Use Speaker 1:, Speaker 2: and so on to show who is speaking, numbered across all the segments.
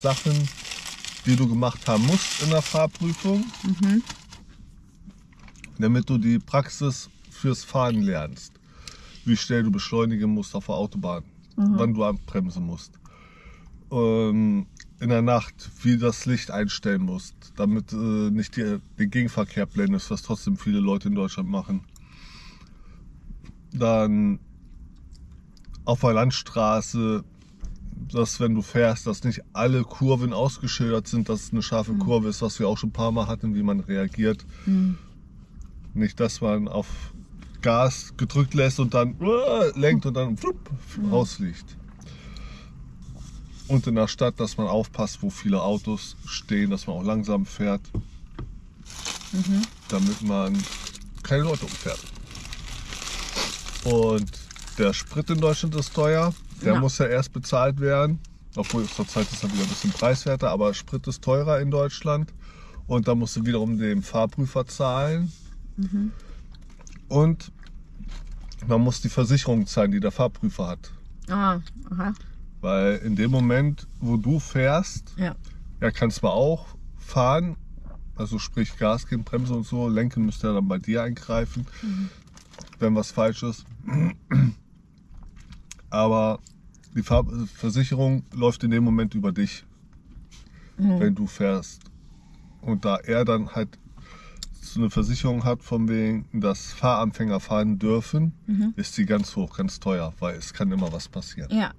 Speaker 1: Sachen, die du gemacht haben musst in der Fahrprüfung, damit du die Praxis fürs Fahren lernst. Wie schnell du beschleunigen musst auf der Autobahn, wann du abbremsen musst. In der Nacht, wie du das Licht einstellen musst, damit nicht den Gegenverkehr blendest, was trotzdem viele Leute in Deutschland machen. Dann auf der Landstraße, dass wenn du fährst, dass nicht alle Kurven ausgeschildert sind, dass es eine scharfe Kurve ist, was wir auch schon ein paar Mal hatten, wie man reagiert. Nicht, dass man auf Gas gedrückt lässt und dann lenkt und dann rausfliegt. Und in der Stadt, dass man aufpasst, wo viele Autos stehen, dass man auch langsam fährt, damit man keine Leute umfährt. Und der Sprit in Deutschland ist teuer. Der muss ja erst bezahlt werden. Obwohl zurzeit ist er wieder ein bisschen preiswerter, aber Sprit ist teurer in Deutschland. Und da musst du wiederum dem Fahrprüfer zahlen. Und man muss die Versicherung zahlen, die der Fahrprüfer hat. Weil in dem Moment, wo du fährst, er kann zwar auch fahren, also sprich Gas geben, Bremse und so, lenken müsste er dann bei dir eingreifen, wenn was falsch ist. Aber die Versicherung läuft in dem Moment über dich, wenn du fährst. Und da er dann halt so eine Versicherung hat, von wegen, dass Fahranfänger fahren dürfen, ist sie ganz hoch, ganz teuer, weil es kann immer was passieren.
Speaker 2: Ja.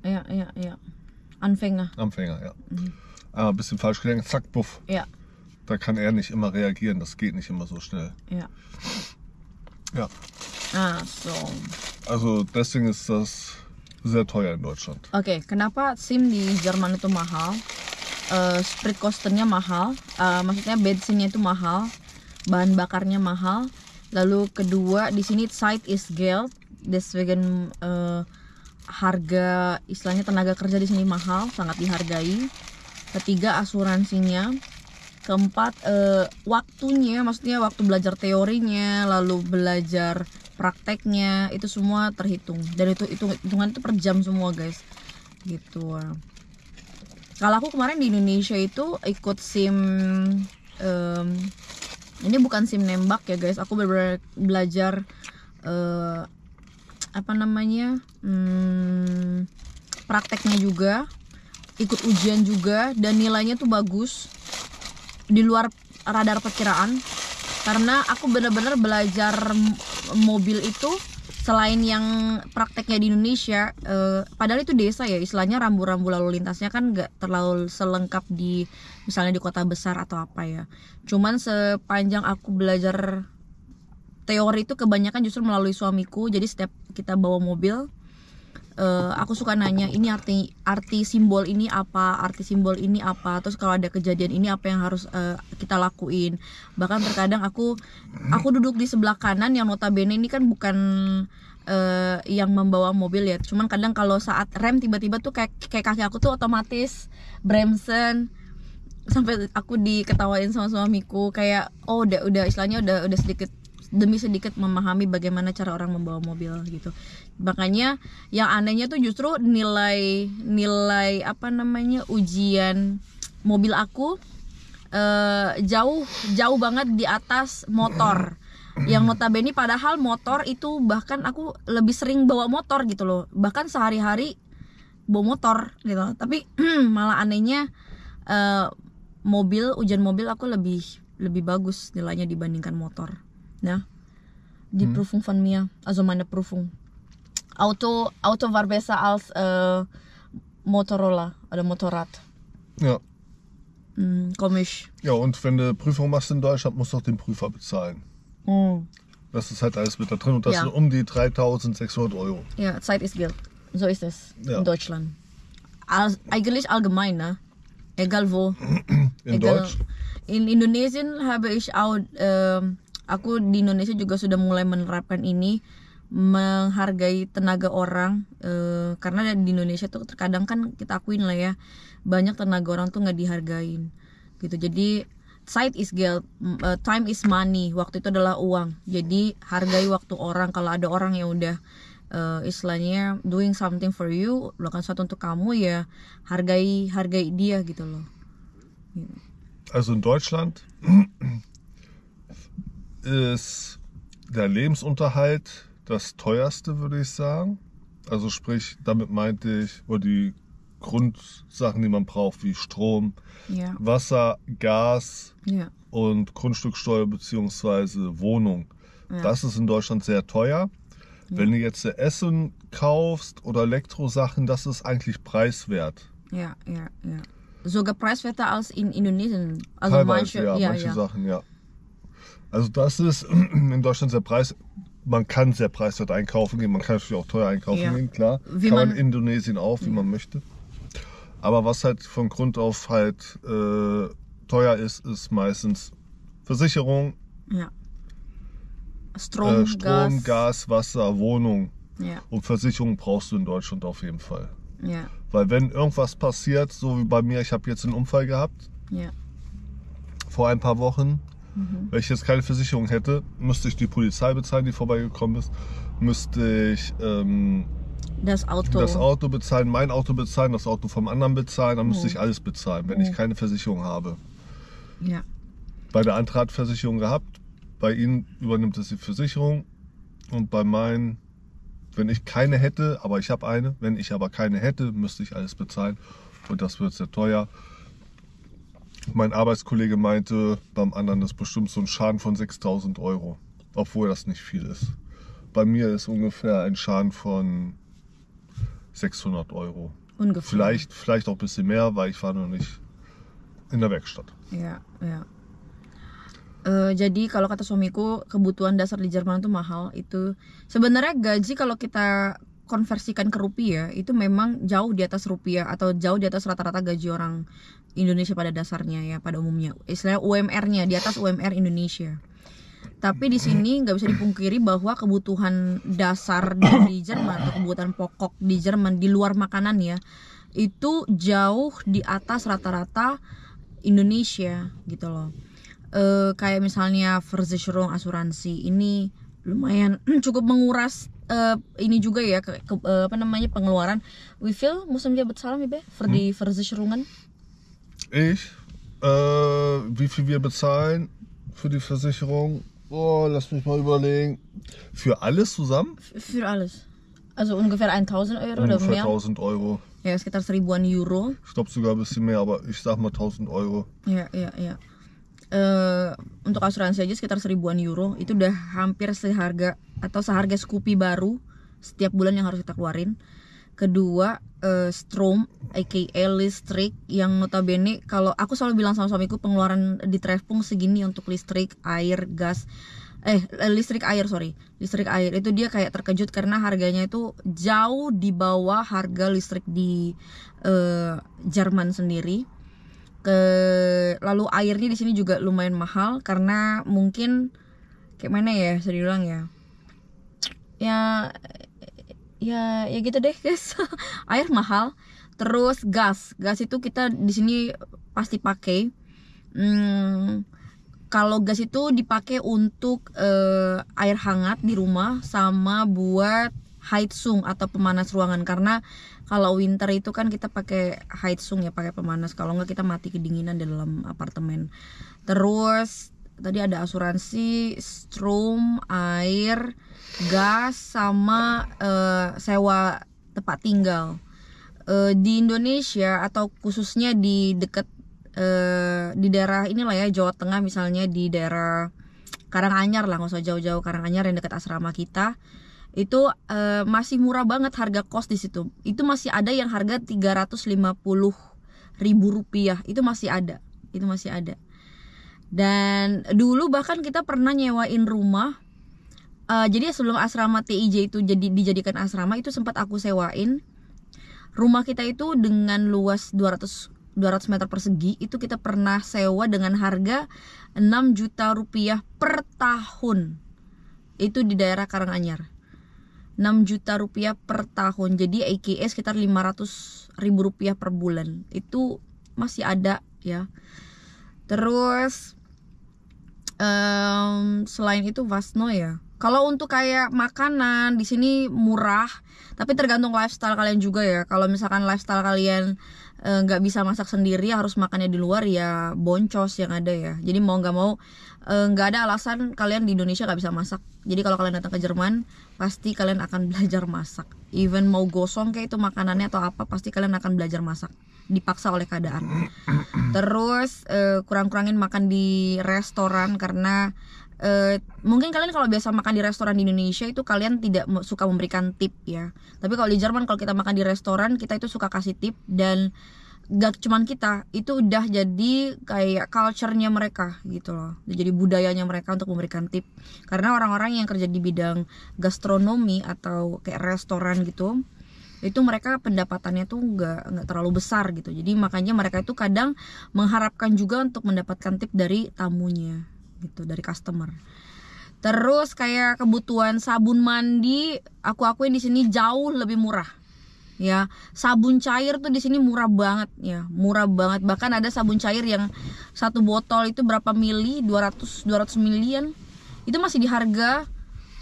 Speaker 2: Anfänger,
Speaker 1: ja. Ein bisschen falsch gelenkt, zack, buff.
Speaker 2: Ja.
Speaker 1: Da kann er nicht immer reagieren, das geht nicht immer so schnell. Ja.
Speaker 2: So.
Speaker 1: Also deswegen ist das sehr teuer in Deutschland.
Speaker 2: Oke, kenapa SIM di Jerman itu mahal? Spritkostennya mahal, maksudnya bensinnya itu mahal, bahan bakarnya mahal. Lalu kedua di sini Zeit ist Geld, deswegen harga istilahnya tenaga kerja di sini mahal, sangat dihargai. Ketiga asuransinya. Keempat waktunya, maksudnya waktu belajar teorinya, lalu belajar prakteknya, itu semua terhitung. Dan itu hitungan itu per jam semua guys, gitu. Kalau aku kemarin di Indonesia itu ikut SIM, ini bukan SIM nembak ya guys, aku bener-bener belajar prakteknya juga, ikut ujian juga, dan nilainya tuh bagus, di luar radar perkiraan. Karena aku benar-benar belajar mobil itu selain yang prakteknya di Indonesia, padahal itu desa ya, istilahnya rambu-rambu lalu lintasnya kan nggak terlalu selengkap di misalnya di kota besar atau apa ya. Cuman sepanjang aku belajar teori itu kebanyakan justru melalui suamiku. Jadi setiap kita bawa mobil, aku suka nanya, ini arti simbol ini apa, arti simbol ini apa, terus kalau ada kejadian ini apa yang harus kita lakuin. Bahkan terkadang aku duduk di sebelah kanan yang notabene ini kan bukan yang membawa mobil ya, cuman kadang kalau saat rem tiba-tiba tuh kayak kaki aku tuh otomatis bremsen, sampai aku diketawain sama suamiku kayak udah istilahnya udah sedikit demi sedikit memahami bagaimana cara orang membawa mobil gitu. Makanya yang anehnya tuh justru nilai ujian mobil aku jauh banget di atas motor. Yang notabene padahal motor itu bahkan aku lebih sering bawa motor gitu loh. Bahkan sehari-hari bawa motor gitu. Tapi malah anehnya ujian mobil aku lebih bagus nilainya dibandingkan motor. Ja, die Prüfung von mir, also meine Prüfung. Auto war besser als Motorola oder Motorrad.
Speaker 1: Ja.
Speaker 2: Komisch.
Speaker 1: Ja, und wenn du Prüfung machst in Deutschland, musst du auch den Prüfer bezahlen. Das ist halt alles mit da drin und das sind um die 3.600 Euro.
Speaker 2: Ja, Zeit ist Geld. So ist es in Deutschland. Eigentlich allgemein, ne? Egal wo. In Indonesien habe ich auch aku di Indonesia juga sudah mulai menerapkan ini, menghargai tenaga orang, karena di Indonesia tuh terkadang kan kita akuin lah ya, banyak tenaga orang tuh nggak dihargain gitu. Jadi Zeit is Geld, time is money, waktu itu adalah uang. Jadi hargai waktu orang. Kalau ada orang yang udah istilahnya doing something for you, melakukan sesuatu untuk kamu, ya hargai dia gitu loh.
Speaker 1: Also in Deutschland ist der Lebensunterhalt das teuerste, würde ich sagen. Also sprich, damit meinte ich, oder die Grundsachen, die man braucht, wie Strom,
Speaker 2: Ja.
Speaker 1: Wasser, Gas
Speaker 2: Ja.
Speaker 1: und Grundstücksteuer bzw. Wohnung.
Speaker 2: Ja.
Speaker 1: Das ist in Deutschland sehr teuer. Wenn du jetzt Essen kaufst oder Elektrosachen, das ist eigentlich preiswert.
Speaker 2: Ja. Sogar preiswerter als in Indonesien. Also
Speaker 1: Teilweise, manche Sachen, ja. Also das ist in Deutschland sehr preiswert. Man kann sehr preiswert einkaufen gehen, man kann natürlich auch teuer einkaufen gehen, klar. Kann man in Indonesien auch, wie man möchte. Aber was halt von Grund auf halt teuer ist, ist meistens Versicherung,
Speaker 2: Ja. Strom,
Speaker 1: Gas, Wasser, Wohnung.
Speaker 2: Ja.
Speaker 1: Und Versicherung brauchst du in Deutschland auf jeden Fall.
Speaker 2: Ja.
Speaker 1: Weil wenn irgendwas passiert, so wie bei mir, ich habe jetzt einen Unfall gehabt,
Speaker 2: Ja.
Speaker 1: vor ein paar Wochen. Wenn ich jetzt keine Versicherung hätte, müsste ich die Polizei bezahlen, die vorbeigekommen ist. Müsste ich
Speaker 2: Das Auto.
Speaker 1: das Auto bezahlen, mein Auto bezahlen, das Auto vom anderen bezahlen. Dann müsste ich alles bezahlen, wenn ich keine Versicherung habe.
Speaker 2: Ja.
Speaker 1: Bei der andere hat Versicherung gehabt. Bei ihnen übernimmt es die Versicherung. Und bei meinen, wenn ich keine hätte, aber ich habe eine, wenn ich aber keine hätte, müsste ich alles bezahlen. Und das wird sehr teuer. Mein Arbeitskollege meinte, beim anderen ist bestimmt so ein Schaden von 6.000 Euro, obwohl das nicht viel ist. Bei mir ist ungefähr ein Schaden von 600 Euro.
Speaker 2: Ungefähr.
Speaker 1: Vielleicht auch ein bisschen mehr, weil ich war noch nicht in der Werkstatt.
Speaker 2: Ya. Jadi kalau kata suamiku, kebutuhan dasar di Jerman tuh mahal. Itu sebenarnya gaji kalau kita konversikan ke rupiah itu memang jauh di atas rupiah atau jauh di atas rata-rata gaji orang Indonesia pada dasarnya, ya, pada umumnya. Istilahnya UMR-nya di atas UMR Indonesia. Tapi di sini nggak bisa dipungkiri bahwa kebutuhan dasar di Jerman atau kebutuhan pokok di Jerman di luar makanan, ya, itu jauh di atas rata-rata Indonesia gitu loh. Kayak misalnya Versicherung, asuransi ini lumayan cukup menguras ini juga ya pengeluaran. Wie viel müssen wir bezahlen, für die Versicherungen?
Speaker 1: Wie viel wir bezahlen für die Versicherung? Oh, lass mich mal überlegen. Für alles zusammen?
Speaker 2: Für alles. Also ungefähr 1.000 Euro oder
Speaker 1: Ungefähr
Speaker 2: mehr?
Speaker 1: 1.000 Euro.
Speaker 2: Ja, sekitar 1000-an Euro.
Speaker 1: Ich glaube sogar ein bisschen mehr, aber ich sag mal 1.000 Euro.
Speaker 2: Ya. Untuk asuransi aja sekitar 1000-an Euro. Itu udah hampir seharga Scoopy baru setiap bulan yang harus kita keluarin. Kedua, Strom, aka listrik, yang notabene kalau aku selalu bilang sama suamiku, pengeluaran di Treffpunkt segini untuk listrik, air, gas. Listrik air itu dia kayak terkejut karena harganya itu jauh di bawah harga listrik di Jerman sendiri. Lalu airnya di sini juga lumayan mahal karena mungkin kayak mana ya, bisa dibilang ya gitu deh guys. Air mahal. Terus gas itu kita di sini pasti pakai. Kalau gas itu dipakai untuk air hangat di rumah sama buat Heizung atau pemanas ruangan, karena kalau winter itu kan kita pakai Heizung, ya, pakai pemanas. Kalau enggak kita mati kedinginan di dalam apartemen. Terus tadi ada asuransi, Strom, air, gas, sama sewa tempat tinggal. Di Indonesia atau khususnya di dekat di daerah inilah ya, Jawa Tengah misalnya, di daerah Karanganyar lah, nggak usah jauh-jauh, Karanganyar yang dekat asrama kita, itu masih murah banget harga kos di situ. Itu masih ada yang harga 350.000 rupiah, itu masih ada. Dan dulu bahkan kita pernah nyewain rumah. Jadi sebelum asrama TIJ itu dijadikan asrama, itu sempat aku sewain rumah kita itu dengan luas 200 meter persegi. Itu kita pernah sewa dengan harga 6 juta rupiah per tahun. Itu di daerah Karanganyar. 6 juta rupiah per tahun. Jadi AKA sekitar 500.000 rupiah per bulan. Itu masih ada, ya. Terus selain itu Vasno, ya. Kalau untuk kayak makanan di sini murah, tapi tergantung lifestyle kalian juga ya. Kalau misalkan lifestyle kalian nggak bisa masak sendiri, harus makannya di luar, ya boncos yang ada ya. Jadi mau nggak mau nggak ada alasan kalian di Indonesia nggak bisa masak. Jadi kalau kalian datang ke Jerman, pasti kalian akan belajar masak. Even mau gosong kayak itu makanannya atau apa, pasti kalian akan belajar masak. Dipaksa oleh keadaan. Terus kurang-kurangin makan di restoran karena mungkin kalian kalau biasa makan di restoran di Indonesia itu kalian tidak suka memberikan tip ya. Tapi kalau di Jerman kalau kita makan di restoran, kita itu suka kasih tip. Dan gak cuman kita, itu udah jadi kayak culture-nya mereka gitu loh. Jadi budayanya mereka untuk memberikan tip. Karena orang-orang yang kerja di bidang gastronomi atau kayak restoran gitu, itu mereka pendapatannya tuh nggak terlalu besar gitu. Jadi makanya mereka itu kadang mengharapkan juga untuk mendapatkan tip dari tamunya gitu, dari customer. Terus kayak kebutuhan sabun mandi, aku akuin di sini jauh lebih murah. Ya, sabun cair tuh di sini murah banget ya, murah banget. Bahkan ada sabun cair yang satu botol itu berapa mili, 200 milian. Itu masih di harga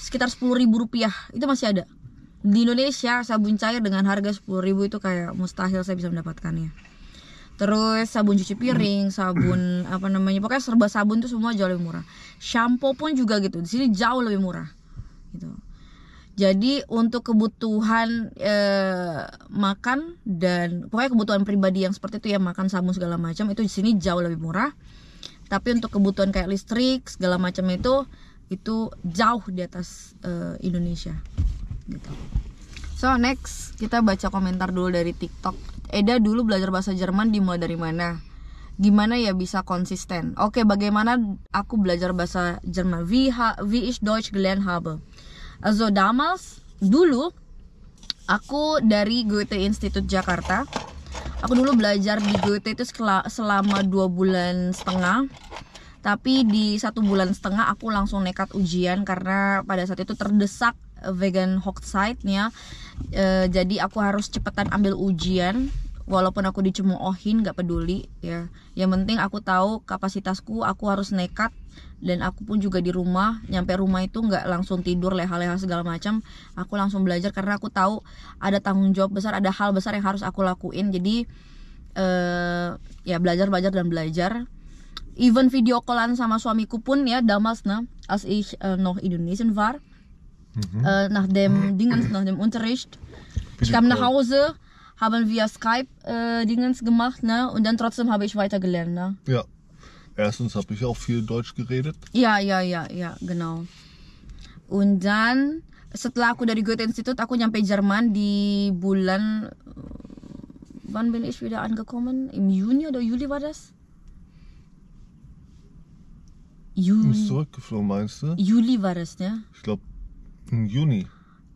Speaker 2: sekitar 10.000 rupiah. Itu masih ada. Di Indonesia sabun cair dengan harga 10.000 itu kayak mustahil saya bisa mendapatkannya. Terus sabun cuci piring, sabun apa namanya, pokoknya serba sabun tuh semua jauh lebih murah. Shampoo pun juga gitu, di sini jauh lebih murah gitu. Jadi untuk kebutuhan makan dan pokoknya kebutuhan pribadi yang seperti itu ya, makan, sabun segala macam, itu di sini jauh lebih murah. Tapi untuk kebutuhan kayak listrik segala macam itu jauh di atas Indonesia gitu. So next kita baca komentar dulu dari TikTok. Eda dulu belajar bahasa Jerman dimulai dari mana? Gimana ya bisa konsisten? Oke, bagaimana aku belajar bahasa Jerman? Wie ich Deutsch gelernt habe. Also damals, dulu aku dari Goethe Institut Jakarta. Aku dulu belajar di Goethe itu selama 2,5 bulan. Tapi di 1 bulan setengah aku langsung nekat ujian karena pada saat itu terdesak vegan Hochzeitnya. Jadi aku harus cepetan ambil ujian. Walaupun aku dicemoohin, gak peduli ya. Yang penting aku tahu kapasitasku, aku harus nekat. Dan aku pun juga di rumah, nyampe rumah itu gak langsung tidur leha-leha segala macam. Aku langsung belajar karena aku tahu ada tanggung jawab besar, ada hal besar yang harus aku lakuin. Jadi ya belajar dan belajar. Even video callan sama suamiku pun ya, damals als ich noch Indonesian war, nach dem Unterricht, ich kam nach Hause, haben wir Skype Dingens gemacht, ne? Und dann trotzdem habe ich weitergelernt, ne?
Speaker 1: Ja. Erstens habe ich auch viel Deutsch geredet.
Speaker 2: Ja, genau. Und dann setelah aku dari Goethe Institut, aku nyampe Jerman di bulan, wann bin ich wieder angekommen? Im Juni oder Juli war das?
Speaker 1: Du bist zurückgeflogen, meinst du?
Speaker 2: Juli war das, ne?
Speaker 1: Ich glaube im Juni.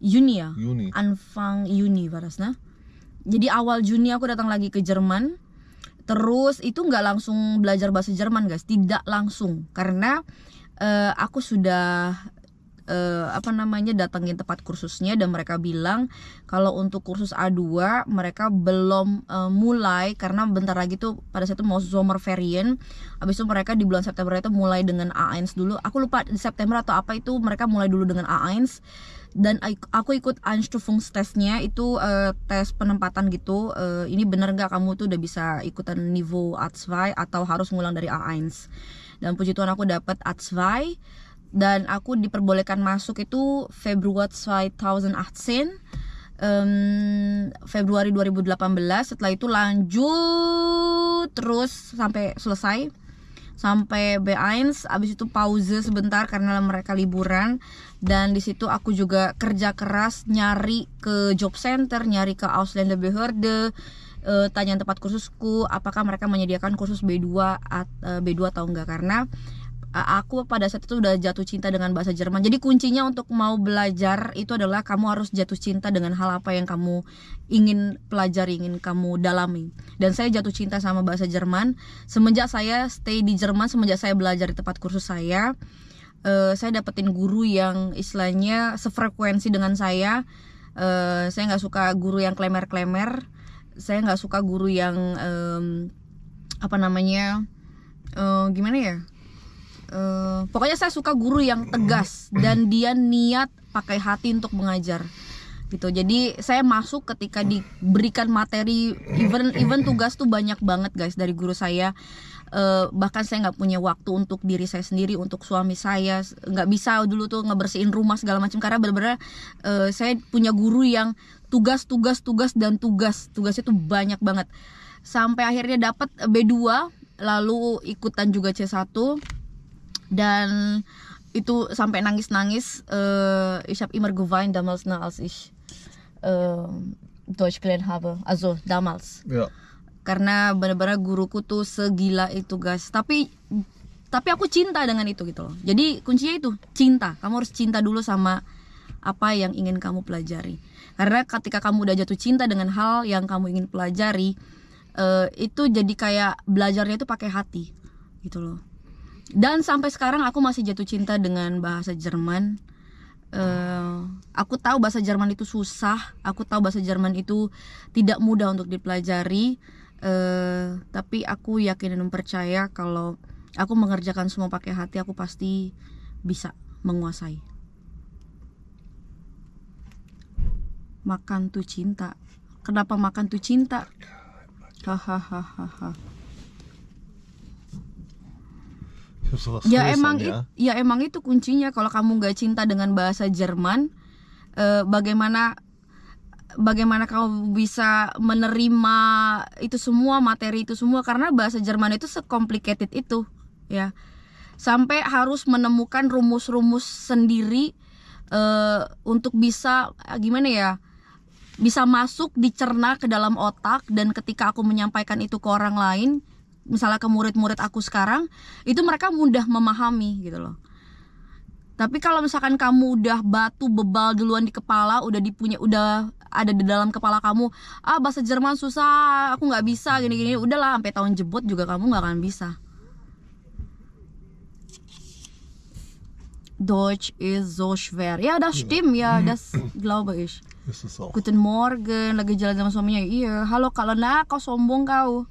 Speaker 2: Juni ya?
Speaker 1: Juni.
Speaker 2: Anfang Juni war das, ne? Jadi awal Juni aku datang lagi ke Jerman. Terus itu nggak langsung belajar bahasa Jerman guys, tidak langsung. Karena aku sudah datangin tempat kursusnya. Dan mereka bilang kalau untuk kursus A2 mereka belum mulai. Karena bentar lagi tuh pada saat itu mau Sommerferien. Habis itu mereka di bulan September itu mulai dengan A1 dulu. Aku lupa di September atau apa itu, mereka mulai dulu dengan A1. Dan aku ikut Einstufungstestnya itu tes penempatan gitu. Ini bener nggak kamu tuh udah bisa ikutan niveau A2 atau harus ngulang dari A1. Dan puji Tuhan aku dapat A2 dan aku diperbolehkan masuk itu Februari 2018, Februari 2018. Setelah itu lanjut terus sampai selesai, sampai B1. Abis itu pause sebentar karena mereka liburan. Dan di situ aku juga kerja keras nyari ke job center, nyari ke Ausländerbehörde, tanya tempat kursusku apakah mereka menyediakan kursus B2 atau enggak. Karena aku pada saat itu udah jatuh cinta dengan bahasa Jerman. Jadi kuncinya untuk mau belajar itu adalah kamu harus jatuh cinta dengan hal apa yang kamu ingin pelajari, ingin kamu dalami. Dan saya jatuh cinta sama bahasa Jerman semenjak saya stay di Jerman, semenjak saya belajar di tempat kursus saya. Saya dapetin guru yang istilahnya sefrekuensi dengan saya. Saya nggak suka guru yang klemer-klemer. Saya nggak suka guru yang gimana ya, Pokoknya saya suka guru yang tegas dan dia niat pakai hati untuk mengajar gitu. Jadi saya masuk ketika diberikan materi, even tugas tuh banyak banget guys dari guru saya. Bahkan saya nggak punya waktu untuk diri saya sendiri, untuk suami saya nggak bisa dulu tuh ngebersihin rumah segala macam, karena benar-benar saya punya guru yang tugasnya tuh banyak banget. Sampai akhirnya dapat B2, lalu ikutan juga C1, dan itu sampai nangis-nangis. Ich habe immer geweint damals, als ich Deutsch gelernt habe, also damals.
Speaker 1: Ja.
Speaker 2: Karena benar-benar guruku tuh segila itu guys. Tapi aku cinta dengan itu gitu loh. Jadi kuncinya itu cinta. Kamu harus cinta dulu sama apa yang ingin kamu pelajari. Karena ketika kamu udah jatuh cinta dengan hal yang kamu ingin pelajari, itu jadi kayak belajarnya itu pakai hati gitu loh. Dan sampai sekarang aku masih jatuh cinta dengan bahasa Jerman. Aku tahu bahasa Jerman itu susah. Aku tahu bahasa Jerman itu tidak mudah untuk dipelajari. Tapi aku yakin dan percaya kalau aku mengerjakan semua pakai hati, aku pasti bisa menguasai. Makan tuh cinta. Kenapa makan tuh cinta? Hahaha. Ya emang itu kuncinya. Kalau kamu nggak cinta dengan bahasa Jerman, bagaimana kamu bisa menerima itu semua, materi itu semua? Karena bahasa Jerman itu se-complicated itu ya, sampai harus menemukan rumus-rumus sendiri untuk bisa gimana ya, bisa masuk, dicerna ke dalam otak. Dan ketika aku menyampaikan itu ke orang lain, misalnya ke murid-murid aku sekarang, itu mereka mudah memahami gitu loh. Tapi kalau misalkan kamu udah batu bebal duluan di kepala, udah ada di dalam kepala kamu, bahasa Jerman susah, aku nggak bisa, gini-gini, udahlah sampai tahun jebot juga kamu nggak akan bisa. Deutsch ist so schwer. Ja, das stimmt, ja, das glaube ich. Guten Morgen, lagi jalan sama suaminya. Iya, halo kalau kau sombong kau.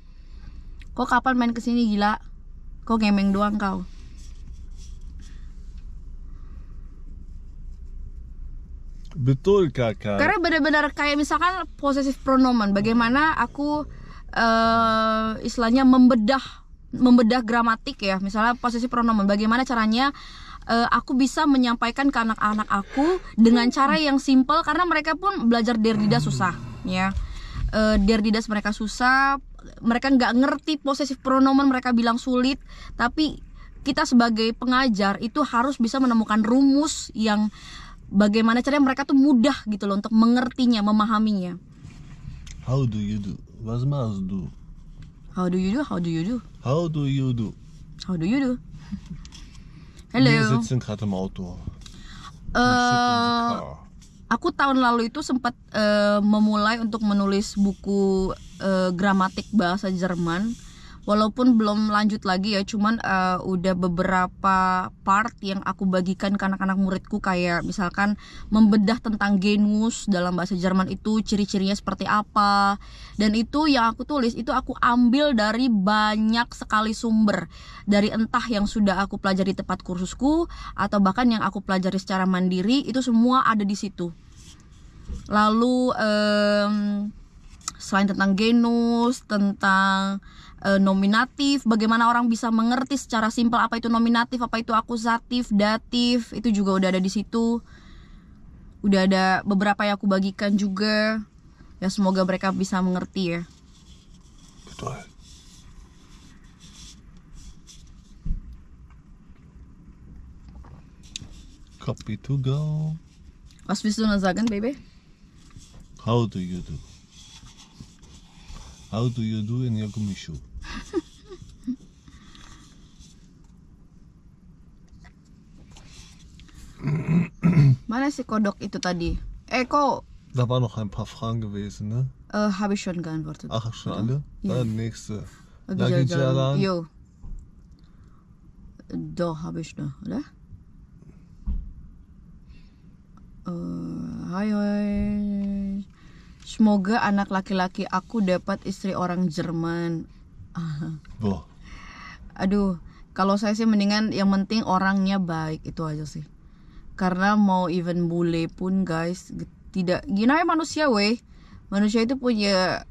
Speaker 2: Kau kapan main kesini gila? Kau ngemeng doang kau.
Speaker 1: Betul kakak.
Speaker 2: Karena benar-benar kayak misalkan possessive pronoun, bagaimana aku istilahnya membedah gramatik ya. Misalnya possessive pronoun, bagaimana caranya aku bisa menyampaikan ke anak-anak aku dengan cara yang simple, karena mereka pun belajar der didas susah ya. Der didas mereka susah, mereka nggak ngerti possessive pronoun, mereka bilang sulit. Tapi kita sebagai pengajar itu harus bisa menemukan rumus yang bagaimana caranya mereka tuh mudah gitu loh untuk mengertinya, memahaminya.
Speaker 1: How do you do? Was machst du?
Speaker 2: How do you do? How do you do?
Speaker 1: How do you do?
Speaker 2: How do you do? Hello.
Speaker 1: Wir sitzen gerade im Auto.
Speaker 2: Aku tahun lalu itu sempat memulai untuk menulis buku gramatik bahasa Jerman. Walaupun belum lanjut lagi ya, cuman udah beberapa part yang aku bagikan ke anak-anak muridku, kayak misalkan membedah tentang genus dalam bahasa Jerman itu ciri-cirinya seperti apa. Dan itu yang aku tulis itu aku ambil dari banyak sekali sumber, dari entah yang sudah aku pelajari di tempat kursusku atau bahkan yang aku pelajari secara mandiri, itu semua ada di situ. Lalu selain tentang genus, tentang nominatif, bagaimana orang bisa mengerti secara simpel apa itu nominatif, apa itu akusatif, datif, itu juga udah ada di situ. Udah ada beberapa yang aku bagikan juga. Ya semoga mereka bisa mengerti ya.
Speaker 1: Betul. Copy to go.
Speaker 2: Was willst du noch sagen, Baby?
Speaker 1: How do you do? How do you do in your gummishoe?
Speaker 2: Mana si kodok itu tadi? Kok?
Speaker 1: Da waren noch ein paar Fragen gewesen, ne?
Speaker 2: Habe ich schon geantwortet.
Speaker 1: Ach, schon alle?
Speaker 2: Ja.
Speaker 1: Nächste.
Speaker 2: Lagi
Speaker 1: Lagi jalan.
Speaker 2: Yo. Doch, habe ich noch, oder? Hai. Semoga anak laki-laki aku dapat istri orang Jerman.
Speaker 1: Boah.
Speaker 2: Aduh, Kalau saya sih mendingan yang penting orangnya baik, itu aja sih. Karena mau even bule pun guys, tidak gini ya manusia weh. Manusia itu punya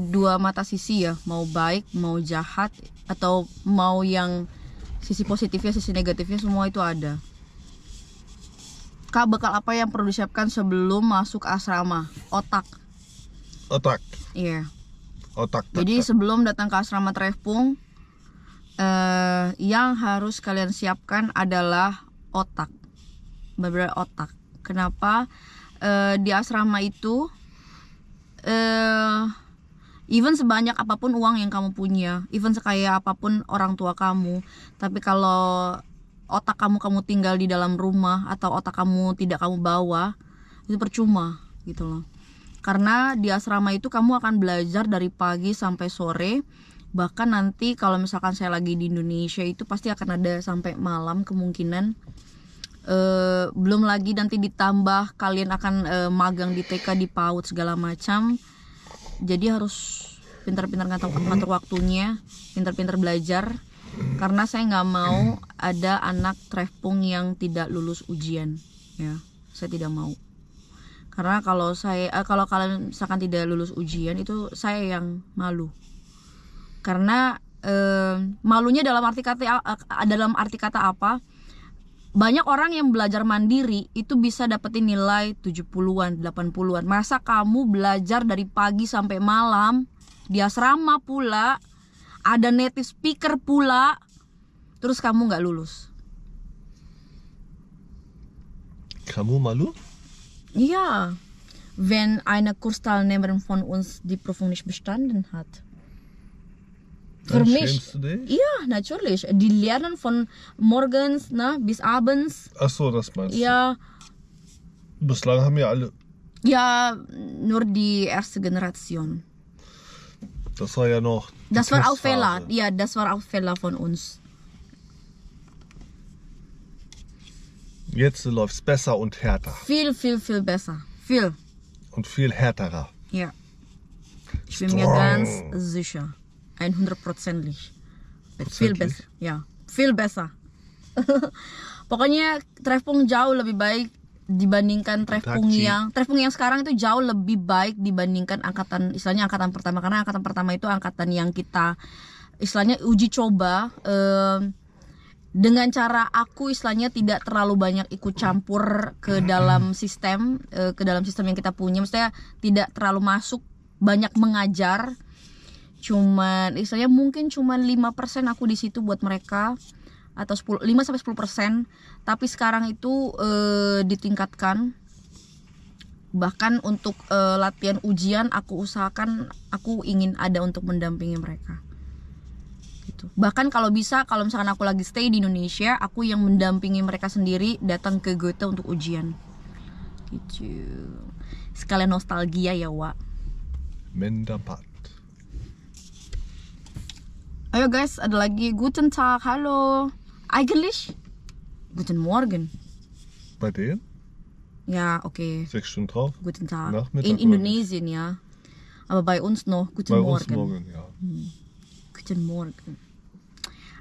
Speaker 2: dua mata sisi ya, mau baik, mau jahat, atau mau yang sisi positifnya, sisi negatifnya, semua itu ada. Kak, bekal apa yang perlu disiapkan sebelum masuk asrama? Otak.
Speaker 1: Otak.
Speaker 2: Iya.
Speaker 1: Otak.
Speaker 2: Jadi sebelum datang ke asrama Treffpunkt, yang harus kalian siapkan adalah otak. Benar-benar otak. Kenapa? Di asrama itu even sebanyak apapun uang yang kamu punya, even sekaya apapun orang tua kamu, tapi kalau otak kamu tinggal di dalam rumah atau otak kamu tidak kamu bawa, itu percuma gitu loh. Karena di asrama itu kamu akan belajar dari pagi sampai sore. Bahkan nanti kalau misalkan saya lagi di Indonesia itu pasti akan ada sampai malam kemungkinan. Belum lagi nanti ditambah kalian akan magang di TK, di PAUD segala macam. Jadi harus pintar-pintar ngatur waktunya, pintar-pintar belajar. Karena saya nggak mau ada anak Treffpunkt yang tidak lulus ujian, ya. Saya tidak mau. Karena kalau kalian misalkan tidak lulus ujian, itu saya yang malu. Karena malunya dalam arti kata apa? Banyak orang yang belajar mandiri itu bisa dapetin nilai 70-an, 80-an. Masa kamu belajar dari pagi sampai malam di asrama pula, ada native speaker pula, terus kamu nggak lulus?
Speaker 1: Kamu malu?
Speaker 2: Ja, wenn eine Kursteilnehmerin von uns die Prüfung nicht bestanden hat. Für mich, ja, natürlich. Die lernen von morgens bis abends.
Speaker 1: Ach so, das meinst du?
Speaker 2: Ja.
Speaker 1: Bislang haben ja alle.
Speaker 2: Ja, nur die erste Generation.
Speaker 1: Das war ja noch.
Speaker 2: Das war auch Fehler. Ja, das war auch Fehler von uns.
Speaker 1: Jetzt läuft es besser und härter.
Speaker 2: Viel, viel, viel besser. Viel.
Speaker 1: Und viel härterer.
Speaker 2: Ja. Ich bin mir ganz sicher. 100%lich. Viel besser. Ya, viel besser. Pokoknya Treffpunkt jauh lebih baik dibandingkan Treffpunkt yang sekarang itu jauh lebih baik dibandingkan angkatan pertama. Karena angkatan pertama itu angkatan yang kita istilahnya uji coba dengan cara aku istilahnya tidak terlalu banyak ikut campur ke dalam sistem yang kita punya. Maksudnya tidak terlalu masuk banyak mengajar. Cuman istilahnya mungkin cuman 5% aku di situ buat mereka, atau 5-10%. Tapi sekarang itu ditingkatkan. Bahkan untuk latihan ujian aku usahakan, aku ingin ada untuk mendampingi mereka gitu. Bahkan kalau bisa, kalau misalkan aku lagi stay di Indonesia, aku yang mendampingi mereka sendiri datang ke Goethe untuk ujian gitu. Sekalian nostalgia ya, Wak.
Speaker 1: Mendapat.
Speaker 2: Ayo guys, ada lagi. Guten Tag, hallo. Eigentlich Guten Morgen.
Speaker 1: Bei denen?
Speaker 2: Ja, okay.
Speaker 1: 6 Stunden drauf?
Speaker 2: Guten Tag.
Speaker 1: Nachmittag
Speaker 2: In Indonesien, ja. Aber bei uns noch Guten Morgen.
Speaker 1: Bei uns morgen, ja.
Speaker 2: Guten Morgen.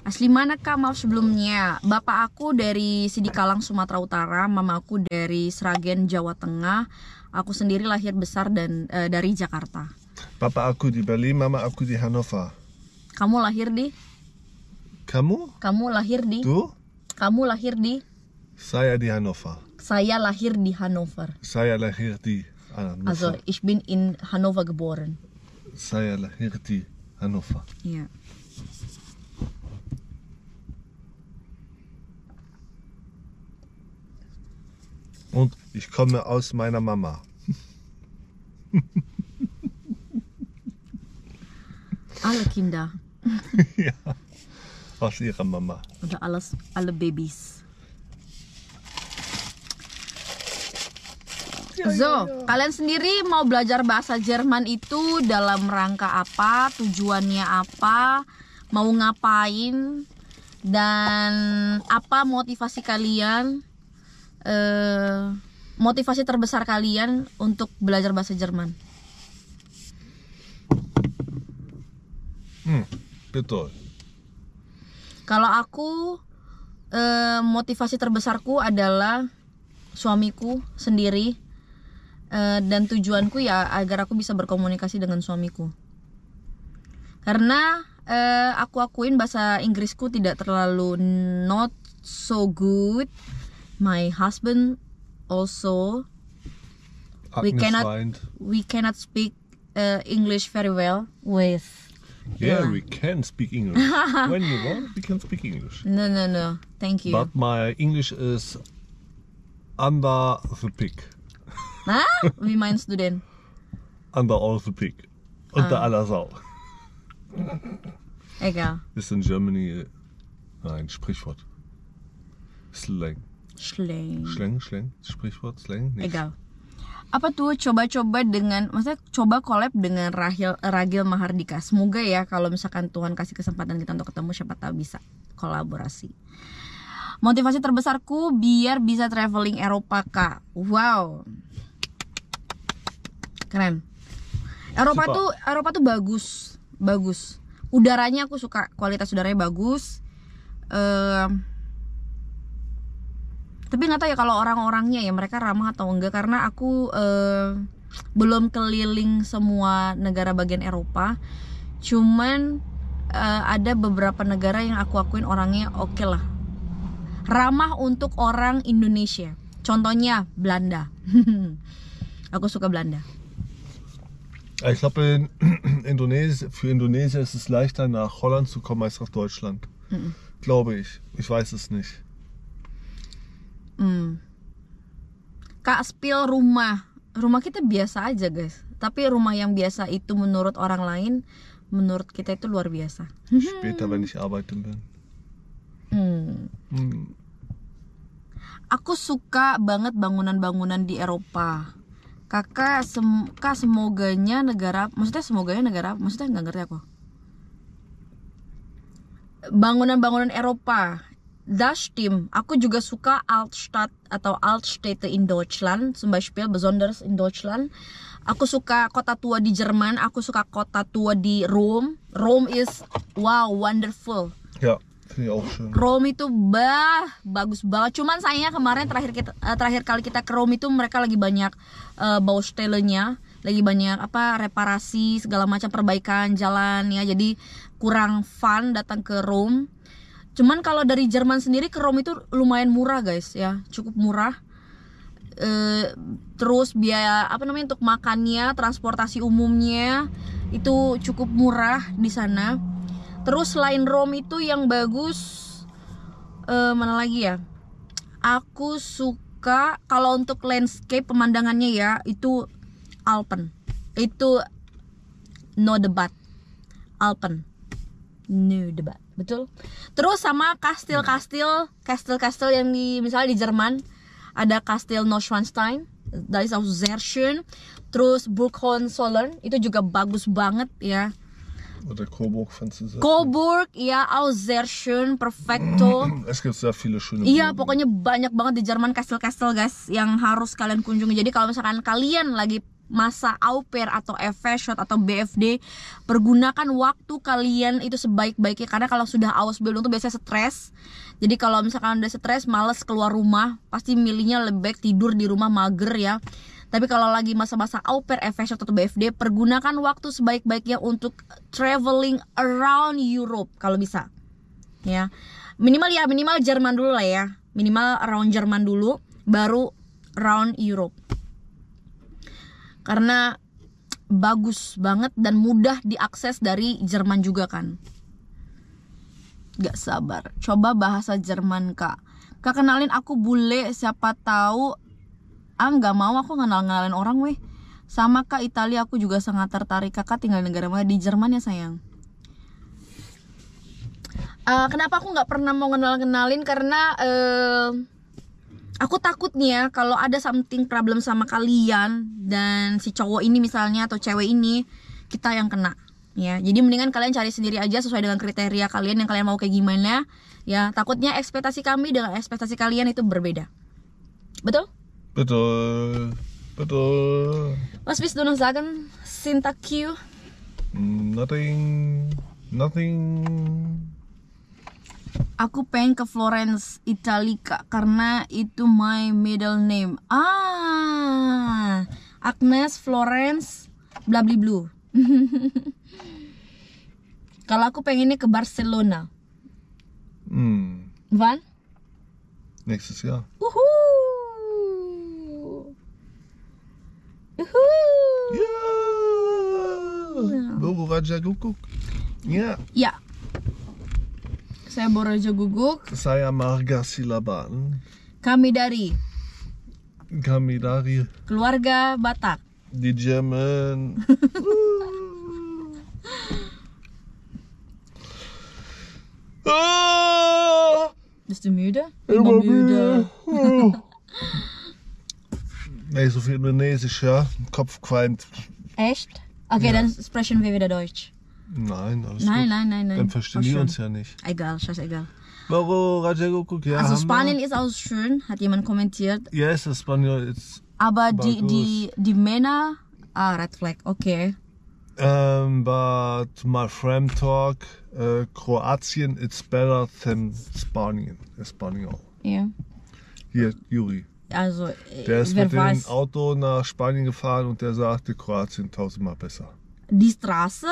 Speaker 2: Asli mana Kak? Maaf sebelumnya. Bapak aku dari Sidikalang, Sumatera Utara. Mama aku dari Sragen, Jawa Tengah. Aku sendiri lahir besar dan dari Jakarta.
Speaker 1: Bapak aku di Berlin, mama aku di Hannover.
Speaker 2: Kamu lahir di? Kamu lahir di?
Speaker 1: Du?
Speaker 2: Kamu lahir di?
Speaker 1: Saya di Hannover.
Speaker 2: Saya lahir di Hannover.
Speaker 1: Saya lahir di Hannover.
Speaker 2: Also, ich bin in Hannover geboren.
Speaker 1: Saya lahir di Hannover.
Speaker 2: Ja.
Speaker 1: Und ich komme aus meiner Mama.
Speaker 2: Alle Kinder.
Speaker 1: Ja, aus ihrer Mama.
Speaker 2: Oder alle Babys. So, kalian sendiri mau belajar bahasa Jerman itu dalam rangka apa? Tujuannya apa? Mau ngapain? Dan apa motivasi kalian? Motivasi terbesar kalian untuk belajar bahasa Jerman?
Speaker 1: Betul.
Speaker 2: Kalau aku motivasi terbesarku adalah suamiku sendiri, dan tujuanku ya agar aku bisa berkomunikasi dengan suamiku. Karena aku akuin bahasa Inggrisku tidak terlalu not so good. My husband also we cannot speak English very well with.
Speaker 1: Yeah, we can speak English. When you want, we can speak English.
Speaker 2: No, thank you.
Speaker 1: But my English is under the pig.
Speaker 2: Wie meinst du denn?
Speaker 1: Under all the pig. Unter aller Sau.
Speaker 2: Egal.
Speaker 1: Ist in Germany ein Sprichwort. Slang. Sprichwort, slang. Nicht.
Speaker 2: Egal. Apa tuh coba-coba dengan, maksudnya coba collab dengan Ragil Mahardika. Semoga ya kalau misalkan Tuhan kasih kesempatan kita untuk ketemu, siapa tahu bisa kolaborasi. Motivasi terbesarku biar bisa traveling Eropa, Kak. Wow. Keren. Eropa tuh bagus. Udaranya aku suka, kualitas udaranya bagus. Tapi nggak tahu ya kalau orang-orangnya ya mereka ramah atau enggak, karena aku belum keliling semua negara bagian Eropa. Cuman ada beberapa negara yang aku akuin orangnya oke lah, ramah untuk orang Indonesia. Contohnya Belanda. Aku suka Belanda.
Speaker 1: Ich glaube, für Indonesien ist es leichter nach Holland zu kommen als nach Deutschland. Glaube ich. Ich weiß es nicht.
Speaker 2: Kak, spill rumah kita biasa aja guys, tapi rumah yang biasa itu menurut orang lain, menurut kita itu luar biasa.
Speaker 1: Später wenn ich arbeiten bin.
Speaker 2: Aku suka banget bangunan-bangunan di Eropa. Kakak semoga negara, maksudnya nggak ngerti aku. Bangunan-bangunan Eropa. Das stimmt. Aku juga suka Altstadt atau Altstädte in Deutschland, zum Beispiel, besonders in Deutschland. Aku suka kota tua di Jerman, aku suka kota tua di Rome. Rome is wow, wonderful.
Speaker 1: Ja, finde ich auch schön.
Speaker 2: Rome itu bagus banget. Cuman sayangnya kemarin terakhir kali kita ke Rome itu mereka lagi banyak Baustellenya, lagi banyak reparasi segala macam, perbaikan jalan ya. Jadi kurang fun datang ke Rome. Cuman kalau dari Jerman sendiri ke Rome itu lumayan murah guys ya, cukup murah. Terus biaya untuk makannya, transportasi umumnya itu cukup murah di sana. Terus selain Rome itu yang bagus mana lagi ya? Aku suka kalau untuk landscape pemandangannya ya, itu Alpen. Itu no debat. Alpen. No debat. Betul. Terus sama kastil yang misalnya di Jerman ada Kastil Neuschwanstein, das ist auch sehr schön. Terus Burg Hohenzollern itu juga bagus banget ya.
Speaker 1: Oder Coburg fandst du sehr
Speaker 2: Coburg ja auch sehr schön, perfecto.
Speaker 1: Es gibt sehr viele schöne.
Speaker 2: Iya, pokoknya banyak banget di Jerman kastil-kastil guys yang harus kalian kunjungi. Jadi kalau misalkan kalian lagi masa au pair atau FS-shot atau BFD, pergunakan waktu kalian itu sebaik-baiknya, karena kalau sudah Ausbildung tuh biasanya stres. Jadi kalau misalkan udah stres, males keluar rumah, pasti milihnya lebih baik tidur di rumah, mager ya. Tapi kalau lagi masa-masa au pair, FS-shot atau BFD, pergunakan waktu sebaik-baiknya untuk traveling around Europe kalau bisa. Ya. Minimal Jerman dulu lah ya. Minimal around Jerman dulu, baru around Europe. Karena bagus banget dan mudah diakses dari Jerman juga kan. Gak sabar, coba bahasa Jerman kak. Kak kenalin aku bule, siapa tahu. Gak mau aku kenalin orang weh. Sama kak Italia aku juga sangat tertarik. Kakak tinggal di negara mana? Di Jerman ya sayang. Kenapa aku gak pernah mau kenalin? Karena aku takutnya kalau ada something problem sama kalian dan si cowok ini misalnya atau cewek ini, kita yang kena ya. Jadi mendingan kalian cari sendiri aja sesuai dengan kriteria kalian, yang kalian mau kayak gimana ya. Takutnya ekspektasi kami dengan ekspektasi kalian itu berbeda. Betul?
Speaker 1: Betul.
Speaker 2: Was willst du noch sagen? Sinta Q?
Speaker 1: Nothing.
Speaker 2: Aku pengen ke Florence, Italia karena itu my middle name. Agnes Florence bla bla bla. Kalau aku pengennya ke Barcelona. Wann?
Speaker 1: Nächstes Jahr. Ja. Baru Raja Guguk. Ya.
Speaker 2: Ya. Saya Raja Guguk.
Speaker 1: Saya Marga Silaban.
Speaker 2: Kami dari keluarga Batak.
Speaker 1: Die German.
Speaker 2: Bist du müde? Immer müde.
Speaker 1: Nee, so viel Indonesisch, ja. Kopf qualmt.
Speaker 2: Echt? Okay, dann sprechen wir wieder Deutsch.
Speaker 1: Nein, alles
Speaker 2: Nein,
Speaker 1: gut.
Speaker 2: nein, nein, nein.
Speaker 1: Dann verstehen die
Speaker 2: Auch
Speaker 1: uns
Speaker 2: schön.
Speaker 1: ja nicht.
Speaker 2: Egal, scheißegal.
Speaker 1: Baru Raja Guguk, ja.
Speaker 2: Also
Speaker 1: haben
Speaker 2: Spanien ist auch schön, hat jemand kommentiert.
Speaker 1: wir. Yes, Espanol ist.
Speaker 2: Aber
Speaker 1: Bagus.
Speaker 2: die Männer, red flag, okay.
Speaker 1: But my friend talk, Kroatien it's better than Spanien. Espanol.
Speaker 2: Ja.
Speaker 1: Hier, Juri.
Speaker 2: Also,
Speaker 1: Der ist
Speaker 2: wer
Speaker 1: mit dem
Speaker 2: weiß.
Speaker 1: Auto nach Spanien gefahren und der sagte, Kroatien 1000-mal besser.
Speaker 2: Die Straße?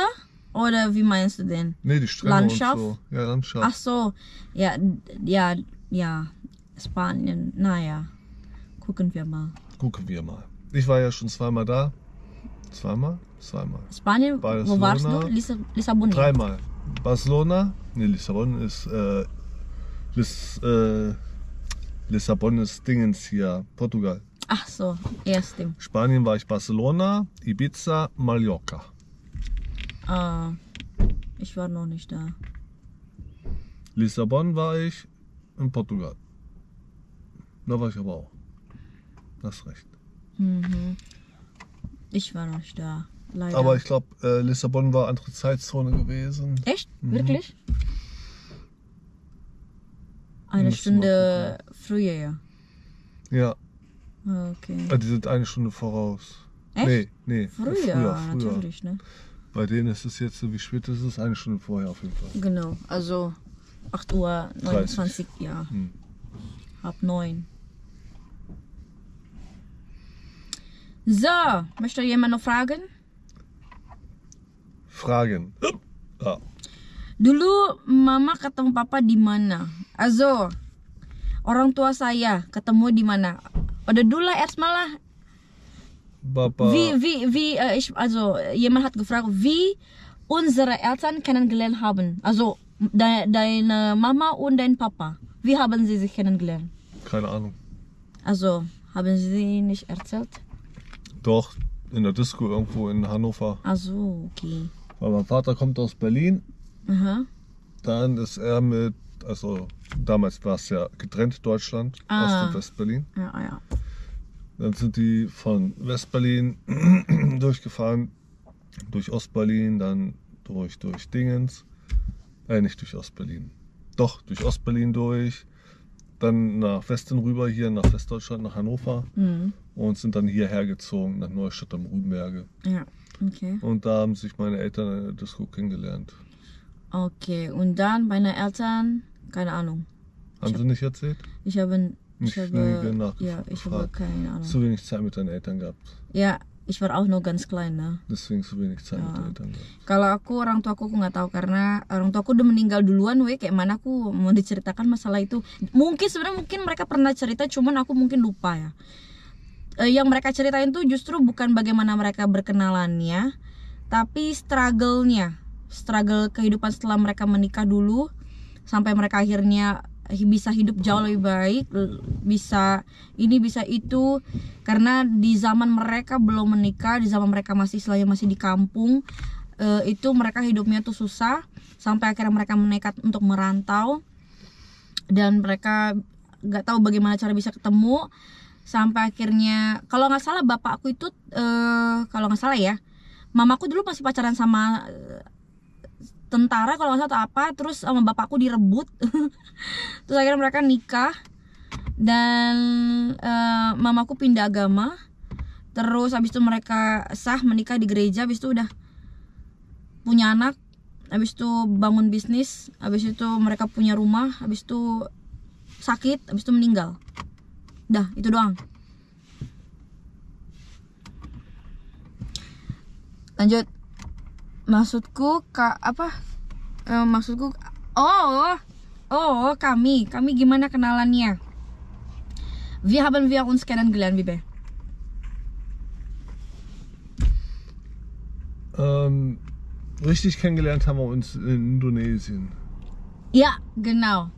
Speaker 2: Oder wie meinst du denn?
Speaker 1: Nee, die Strände
Speaker 2: Landschaft?
Speaker 1: und so. Ja, Landschaft.
Speaker 2: Ach so, ja, Spanien, naja, gucken wir mal.
Speaker 1: Gucken wir mal. Ich war ja schon zweimal da. Zweimal? Zweimal.
Speaker 2: Spanien, wo warst du?
Speaker 1: Barcelona.
Speaker 2: Lissabon.
Speaker 1: Dreimal. Barcelona. Nee, Lissabon ist Lissabon ist Dingens hier, Portugal.
Speaker 2: Ach so, ja, stimmt.
Speaker 1: Spanien war ich Barcelona, Ibiza, Mallorca.
Speaker 2: Ich war noch nicht da.
Speaker 1: Lissabon war ich in Portugal. Da war ich aber auch. Hast recht.
Speaker 2: Ich war noch nicht da, leider.
Speaker 1: Aber ich glaube, Lissabon war andere Zeitzone gewesen.
Speaker 2: Echt? Wirklich? Eine
Speaker 1: Müssen wir
Speaker 2: Stunde früher, ja.
Speaker 1: Ja,
Speaker 2: Okay.
Speaker 1: die sind eine Stunde voraus.
Speaker 2: Echt?
Speaker 1: Nee,
Speaker 2: Früher, natürlich, ne?
Speaker 1: Bei denen ist es jetzt, wie spät ist es? Eine Stunde vorher auf jeden Fall.
Speaker 2: Genau, also 8:29 Uhr, ja. 8:30. So, möchte jemand noch fragen?
Speaker 1: Fragen. Ja.
Speaker 2: Dulu mama ketemu papa di mana? Also, orang tua saya ketemu di mana? Oder du lah erstmal lah.
Speaker 1: Papa.
Speaker 2: Jemand hat gefragt, wie unsere Eltern kennengelernt haben. Also, deine Mama und dein Papa. Wie haben sie sich kennengelernt?
Speaker 1: Keine Ahnung.
Speaker 2: Also, haben sie nicht erzählt?
Speaker 1: Doch, in der Disco irgendwo in Hannover.
Speaker 2: Also, okay.
Speaker 1: Weil mein Vater kommt aus Berlin.
Speaker 2: Aha.
Speaker 1: Dann ist er also damals war es ja getrennt Deutschland, Ost- und Westberlin.
Speaker 2: Ja.
Speaker 1: Dann sind die von Westberlin durchgefahren, durch Ostberlin, dann durch Dingens. Nicht durch Ostberlin. Doch, durch Ostberlin durch. Dann nach Westen rüber, hier nach Westdeutschland, nach Hannover. Und sind dann hierher gezogen, nach Neustadt am Rübenberge.
Speaker 2: Ja, okay.
Speaker 1: Und da haben sich meine Eltern in der Disco kennengelernt.
Speaker 2: Okay, und dann meine Eltern, keine Ahnung.
Speaker 1: Haben sie nicht erzählt?
Speaker 2: Ich habe
Speaker 1: nachgefragt.
Speaker 2: ja, ich habe keine Ahnung.
Speaker 1: Zu wenig Zeit mit deinen Eltern gehabt.
Speaker 2: Ya, ich war auch noch ganz klein, ne?
Speaker 1: Deswegen zu wenig Zeit mit deinen Eltern gehabt.
Speaker 2: Kalau orang tuaku nggak tahu karena orang tuaku udah meninggal duluan, kayak mana aku mau diceritakan masalah itu. Mungkin mereka pernah cerita, cuman aku mungkin lupa ya. Yang mereka ceritain tuh justru bukan bagaimana mereka berkenalannya, tapi struggle kehidupan setelah mereka menikah dulu sampai mereka akhirnya bisa hidup jauh lebih baik, bisa ini bisa itu, karena di zaman mereka belum menikah, di zaman mereka masih di kampung, itu mereka hidupnya tuh susah sampai akhirnya mereka menekat untuk merantau dan mereka nggak tahu bagaimana cara bisa ketemu sampai akhirnya, kalau nggak salah bapakku itu kalau nggak salah ya, mamaku dulu masih pacaran sama tentara kalau nggak salah atau apa, terus sama bapakku direbut terus akhirnya mereka nikah dan mamaku pindah agama, terus habis itu mereka sah menikah di gereja, habis itu udah punya anak habis itu bangun bisnis, habis itu mereka punya rumah, habis itu sakit, habis itu meninggal. Dah, itu doang. Lanjut. Maksudku kami gimana kenalannya? Wir haben wir uns kennengelernt, Bibe.
Speaker 1: Richtig kennengelernt haben wir uns in Indonesien.
Speaker 2: Ja, genau.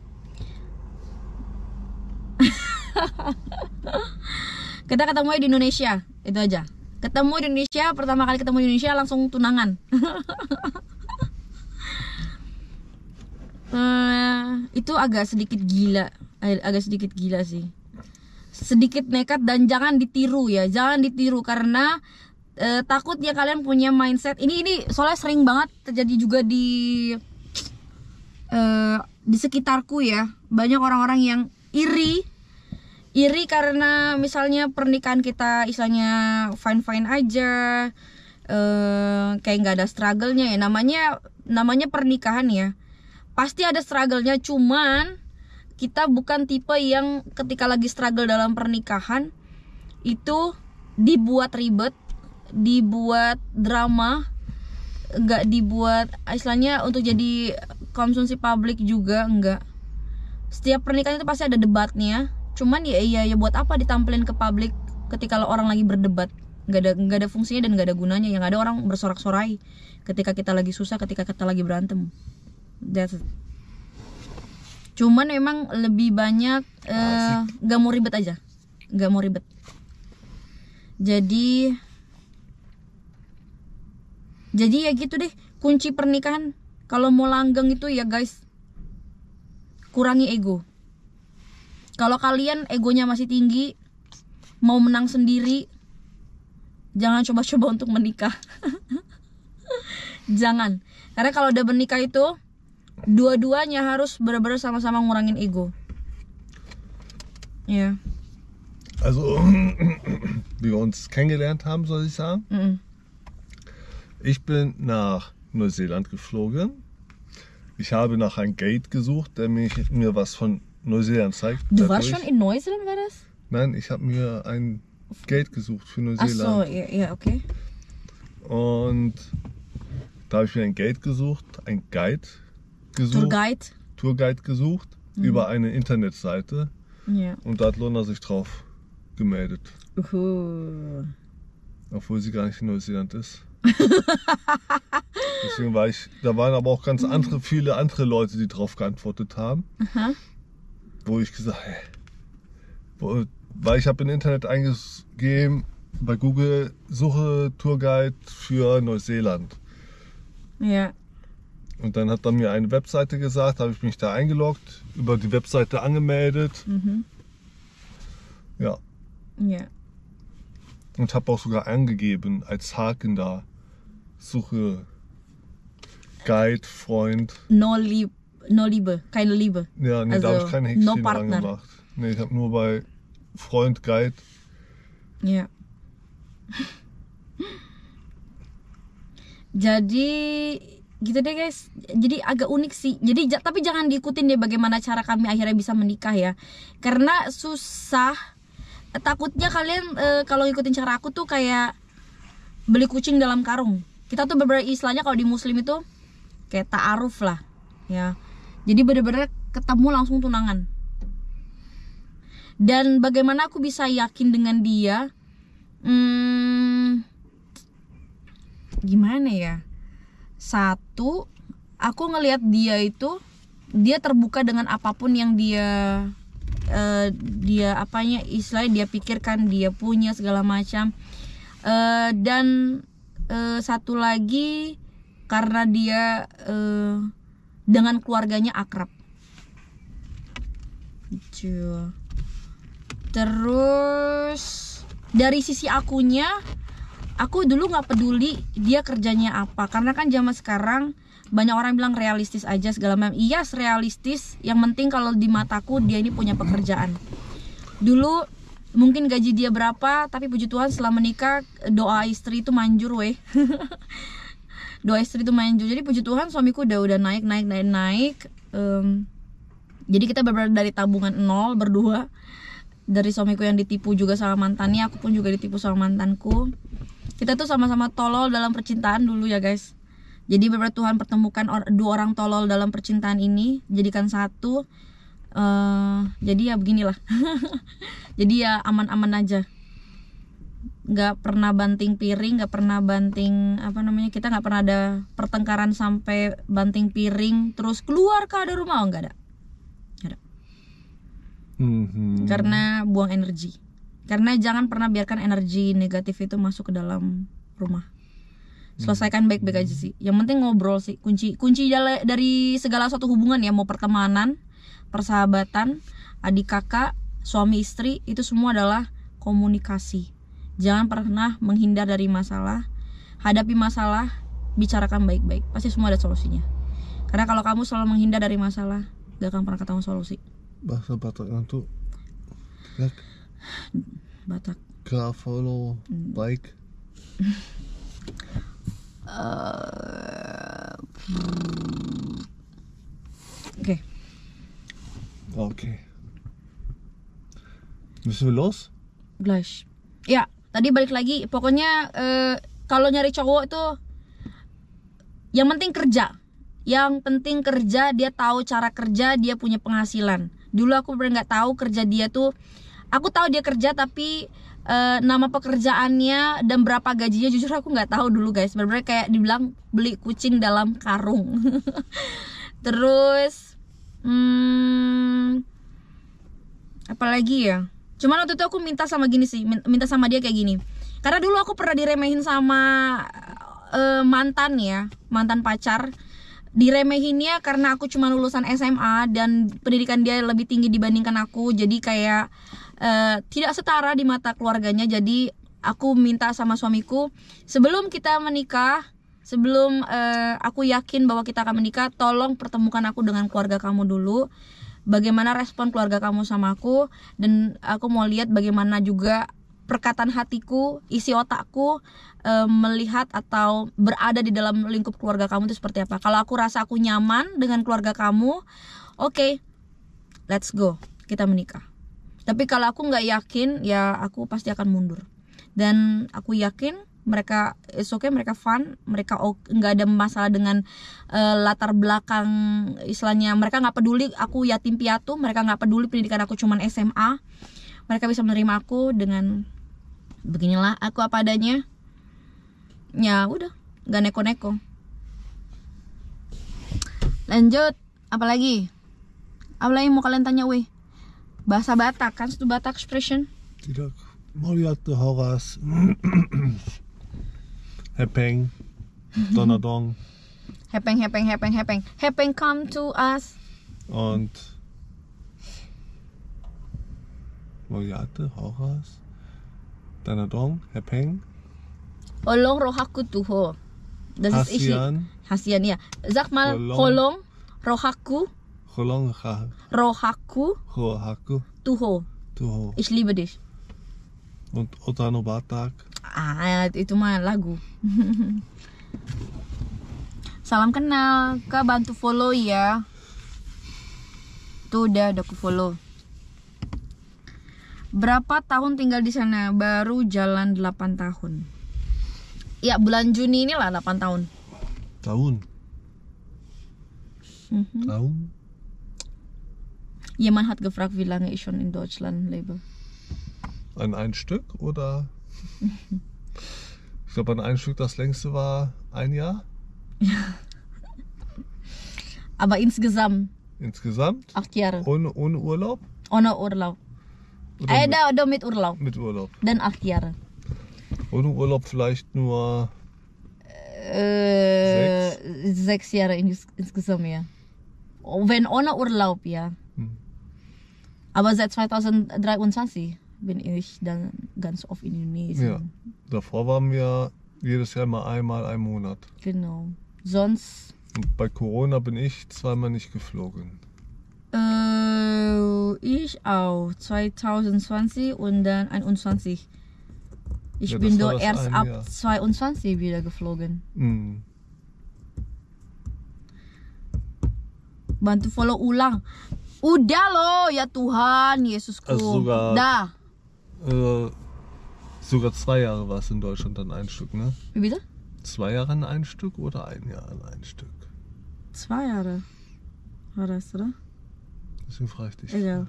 Speaker 2: Kita ketemu di Indonesia, itu aja. Ketemu di Indonesia, pertama kali ketemu di Indonesia langsung tunangan. Itu agak sedikit gila sih. Sedikit nekat dan jangan ditiru ya, jangan ditiru karena takutnya kalian punya mindset ini soalnya sering banget terjadi juga di sekitarku ya. Banyak orang-orang yang iri karena misalnya pernikahan kita istilahnya fine aja, kayak nggak ada struggle-nya ya. Namanya pernikahan ya, pasti ada struggle-nya, cuman kita bukan tipe yang ketika lagi struggle dalam pernikahan itu dibuat ribet, dibuat drama, nggak dibuat istilahnya untuk jadi konsumsi publik juga, enggak. Setiap pernikahan itu pasti ada debatnya, cuman ya buat apa ditampilin ke publik ketika orang lagi berdebat? Nggak ada fungsinya dan nggak ada gunanya. Yang ada orang bersorak-sorai ketika kita lagi susah, ketika kita lagi berantem. That's it. Cuman emang lebih banyak nggak mau ribet aja, nggak mau ribet. Jadi ya gitu deh, kunci pernikahan kalau mau langgeng itu ya guys, kurangi ego. Kalau kalian egonya masih tinggi, mau menang sendiri, jangan coba-coba untuk menikah. Jangan, karena kalau udah menikah itu dua-duanya harus benar-benar sama-sama ngurangin ego. Ja.
Speaker 1: Also, wie wir uns kennengelernt haben, soll ich sagen? Ich bin nach Neuseeland geflogen. Ich habe nach einem Guide gesucht, der mir was von Neuseeland zeigt.
Speaker 2: Du warst schon in Neuseeland, war das?
Speaker 1: Nein, ich habe mir ein Guide gesucht für Neuseeland.
Speaker 2: Ach so, ja, okay.
Speaker 1: Und da habe ich mir ein Guide gesucht, Tourguide gesucht über eine Internetseite.
Speaker 2: Ja.
Speaker 1: Und da hat Lona sich drauf gemeldet. Obwohl sie gar nicht in Neuseeland ist. Deswegen da waren aber auch ganz viele andere Leute, die drauf geantwortet haben.
Speaker 2: Aha.
Speaker 1: Wo ich gesagt habe, weil ich habe im Internet eingegeben, bei Google, suche Tourguide für Neuseeland.
Speaker 2: Ja.
Speaker 1: Und dann hat er mir eine Webseite gesagt, habe ich mich da eingeloggt, über die Webseite angemeldet. Ja.
Speaker 2: Ja.
Speaker 1: Und habe auch sogar angegeben als Haken da, suche Guide, Freund.
Speaker 2: No Liebe, keine Liebe.
Speaker 1: Ja, nee,
Speaker 2: also,
Speaker 1: da habe ich keine Häkchen
Speaker 2: no
Speaker 1: dran
Speaker 2: Partner.
Speaker 1: gemacht. Nee, ich habe nur bei Freund, Guide.
Speaker 2: Ya. Jadi gitu deh guys. Jadi agak unik sih. Tapi jangan diikutin deh bagaimana cara kami akhirnya bisa menikah ya. Karena susah. Takutnya kalian kalau ikutin cara aku tuh kayak beli kucing dalam karung. Kita tuh beberapa istilahnya kalau di muslim itu kayak ta'aruf lah ya. Jadi bener-bener ketemu langsung tunangan. Dan bagaimana aku bisa yakin dengan dia? Gimana ya? Satu, aku ngelihat dia terbuka dengan apapun yang dia apanya istilahnya dia pikirkan, dia punya segala macam. Dan satu lagi karena dia dengan keluarganya akrab. Gitu. Terus dari sisi akunya, aku dulu nggak peduli dia kerjanya apa, karena kan zaman sekarang banyak orang bilang realistis aja segala macam. Iya, realistis. Yang penting kalau di mataku dia ini punya pekerjaan. Dulu mungkin gaji dia berapa, tapi puji Tuhan setelah menikah doa istri itu manjur weh. Dua istri tuh main judi. Jadi puji Tuhan suamiku udah naik. Jadi kita benar dari tabungan 0 berdua. Dari suamiku yang ditipu juga sama mantannya, aku pun juga ditipu sama mantanku. Kita tuh sama-sama tolol dalam percintaan dulu ya guys. Jadi benar Tuhan pertemukan dua orang tolol dalam percintaan ini, jadikan satu. Jadi ya beginilah. Jadi ya aman-aman aja. Nggak pernah banting piring, nggak pernah banting kita nggak pernah ada pertengkaran sampai banting piring terus keluar ke rumah, nggak ada. Karena buang energi. Karena jangan pernah biarkan energi negatif itu masuk ke dalam rumah. Selesaikan baik-baik aja sih. Yang penting ngobrol sih. Kunci dari segala suatu hubungan ya, mau pertemanan, persahabatan, adik kakak, suami istri, itu semua adalah komunikasi. Jangan pernah menghindar dari masalah. Hadapi masalah, bicarakan baik-baik. Pasti semua ada solusinya. Karena kalau kamu selalu menghindar dari masalah, gak akan pernah ketemu solusi.
Speaker 1: Bahasa Bataknya tuh
Speaker 2: Batak.
Speaker 1: follow, like. Oke. Müssen wir los?
Speaker 2: Gleich. Ya, tadi balik lagi. Pokoknya kalau nyari cowok itu yang penting kerja. Yang penting kerja, dia tahu cara kerja, dia punya penghasilan. Dulu aku bener nggak tahu kerja dia tuh. Aku tahu dia kerja tapi nama pekerjaannya dan berapa gajinya jujur aku nggak tahu dulu guys. Bener-bener kayak dibilang beli kucing dalam karung. Terus apalagi ya. Cuman waktu itu aku minta sama dia kayak gini. Karena dulu aku pernah diremehin sama mantan pacar. Diremehinnya karena aku cuma lulusan SMA dan pendidikan dia lebih tinggi dibandingkan aku. Jadi kayak tidak setara di mata keluarganya. Jadi aku minta sama suamiku, sebelum kita menikah, sebelum aku yakin bahwa kita akan menikah, tolong pertemukan aku dengan keluarga kamu dulu. Bagaimana respon keluarga kamu sama aku. Dan aku mau lihat bagaimana juga perkataan hatiku, isi otakku melihat atau berada di dalam lingkup keluarga kamu itu seperti apa. Kalau aku rasa aku nyaman dengan keluarga kamu, oke, let's go, kita menikah. Tapi kalau aku nggak yakin, ya aku pasti akan mundur. Dan aku yakin mereka mereka fun, mereka nggak ada masalah dengan latar belakang istilahnya. Mereka nggak peduli aku yatim piatu, mereka nggak peduli pendidikan aku cuman SMA. Mereka bisa menerima aku dengan beginilah aku apa adanya. Ya udah, nggak neko-neko. Lanjut, apalagi mau kalian tanya weh? Bahasa Batak kan, itu Batak expression.
Speaker 1: Tidak, mau lihat tuh Horas. Hepeng, Donadong.
Speaker 2: Hepeng. Hepeng come to us.
Speaker 1: Und Moriate, Horas, Donadong, Hepeng.
Speaker 2: Holong rohaku tuho. Das ist Hasian ya. Sag mal holong rohaku.
Speaker 1: Holong
Speaker 2: rohaku. Tuho. Ich liebe dich.
Speaker 1: Und Otano Batak.
Speaker 2: Itu mah lagu. Salam kenal, Kak, bantu follow ya. Tuh udah aku follow. Berapa tahun tinggal di sana? Baru jalan 8 tahun. Ya, bulan Juni inilah 8 tahun.
Speaker 1: Tahun.
Speaker 2: Jemand hat gefragt, wie lange ich schon in Deutschland lebe.
Speaker 1: An ein Stück oder? Ich glaube, an ein Stück das längste war 1 Jahr.
Speaker 2: Aber insgesamt?
Speaker 1: Insgesamt?
Speaker 2: 8 Jahre.
Speaker 1: Ohne Urlaub?
Speaker 2: Ohne Urlaub. Oder mit Urlaub.
Speaker 1: Mit Urlaub.
Speaker 2: Dann 8 Jahre.
Speaker 1: Ohne Urlaub vielleicht nur
Speaker 2: 6 Jahre insgesamt, ja. Wenn ohne Urlaub, ja. Aber seit 2023 bin ich dann ganz oft in Indonesien.
Speaker 1: Ja, davor waren wir jedes Jahr mal einmal einen Monat.
Speaker 2: Genau. Sonst...
Speaker 1: Und bei Corona bin ich zweimal nicht geflogen.
Speaker 2: Ich auch. 2020 und dann 21. Ich
Speaker 1: Ja,
Speaker 2: bin
Speaker 1: das war
Speaker 2: doch
Speaker 1: das
Speaker 2: erst
Speaker 1: eine
Speaker 2: ab
Speaker 1: Jahr.
Speaker 2: 22 wieder geflogen. Bantu follow ulang. Udah loh, ya Tuhan, Yesusku.
Speaker 1: Sogar,
Speaker 2: Dah.
Speaker 1: sogar 2 Jahre war es in Deutschland dann ein Stück, ne?
Speaker 2: Wie bitte?
Speaker 1: 2 Jahre an ein Stück oder 1 Jahr an ein Stück?
Speaker 2: 2 Jahre war das, oder?
Speaker 1: Deswegen frage ich dich.
Speaker 2: Egal.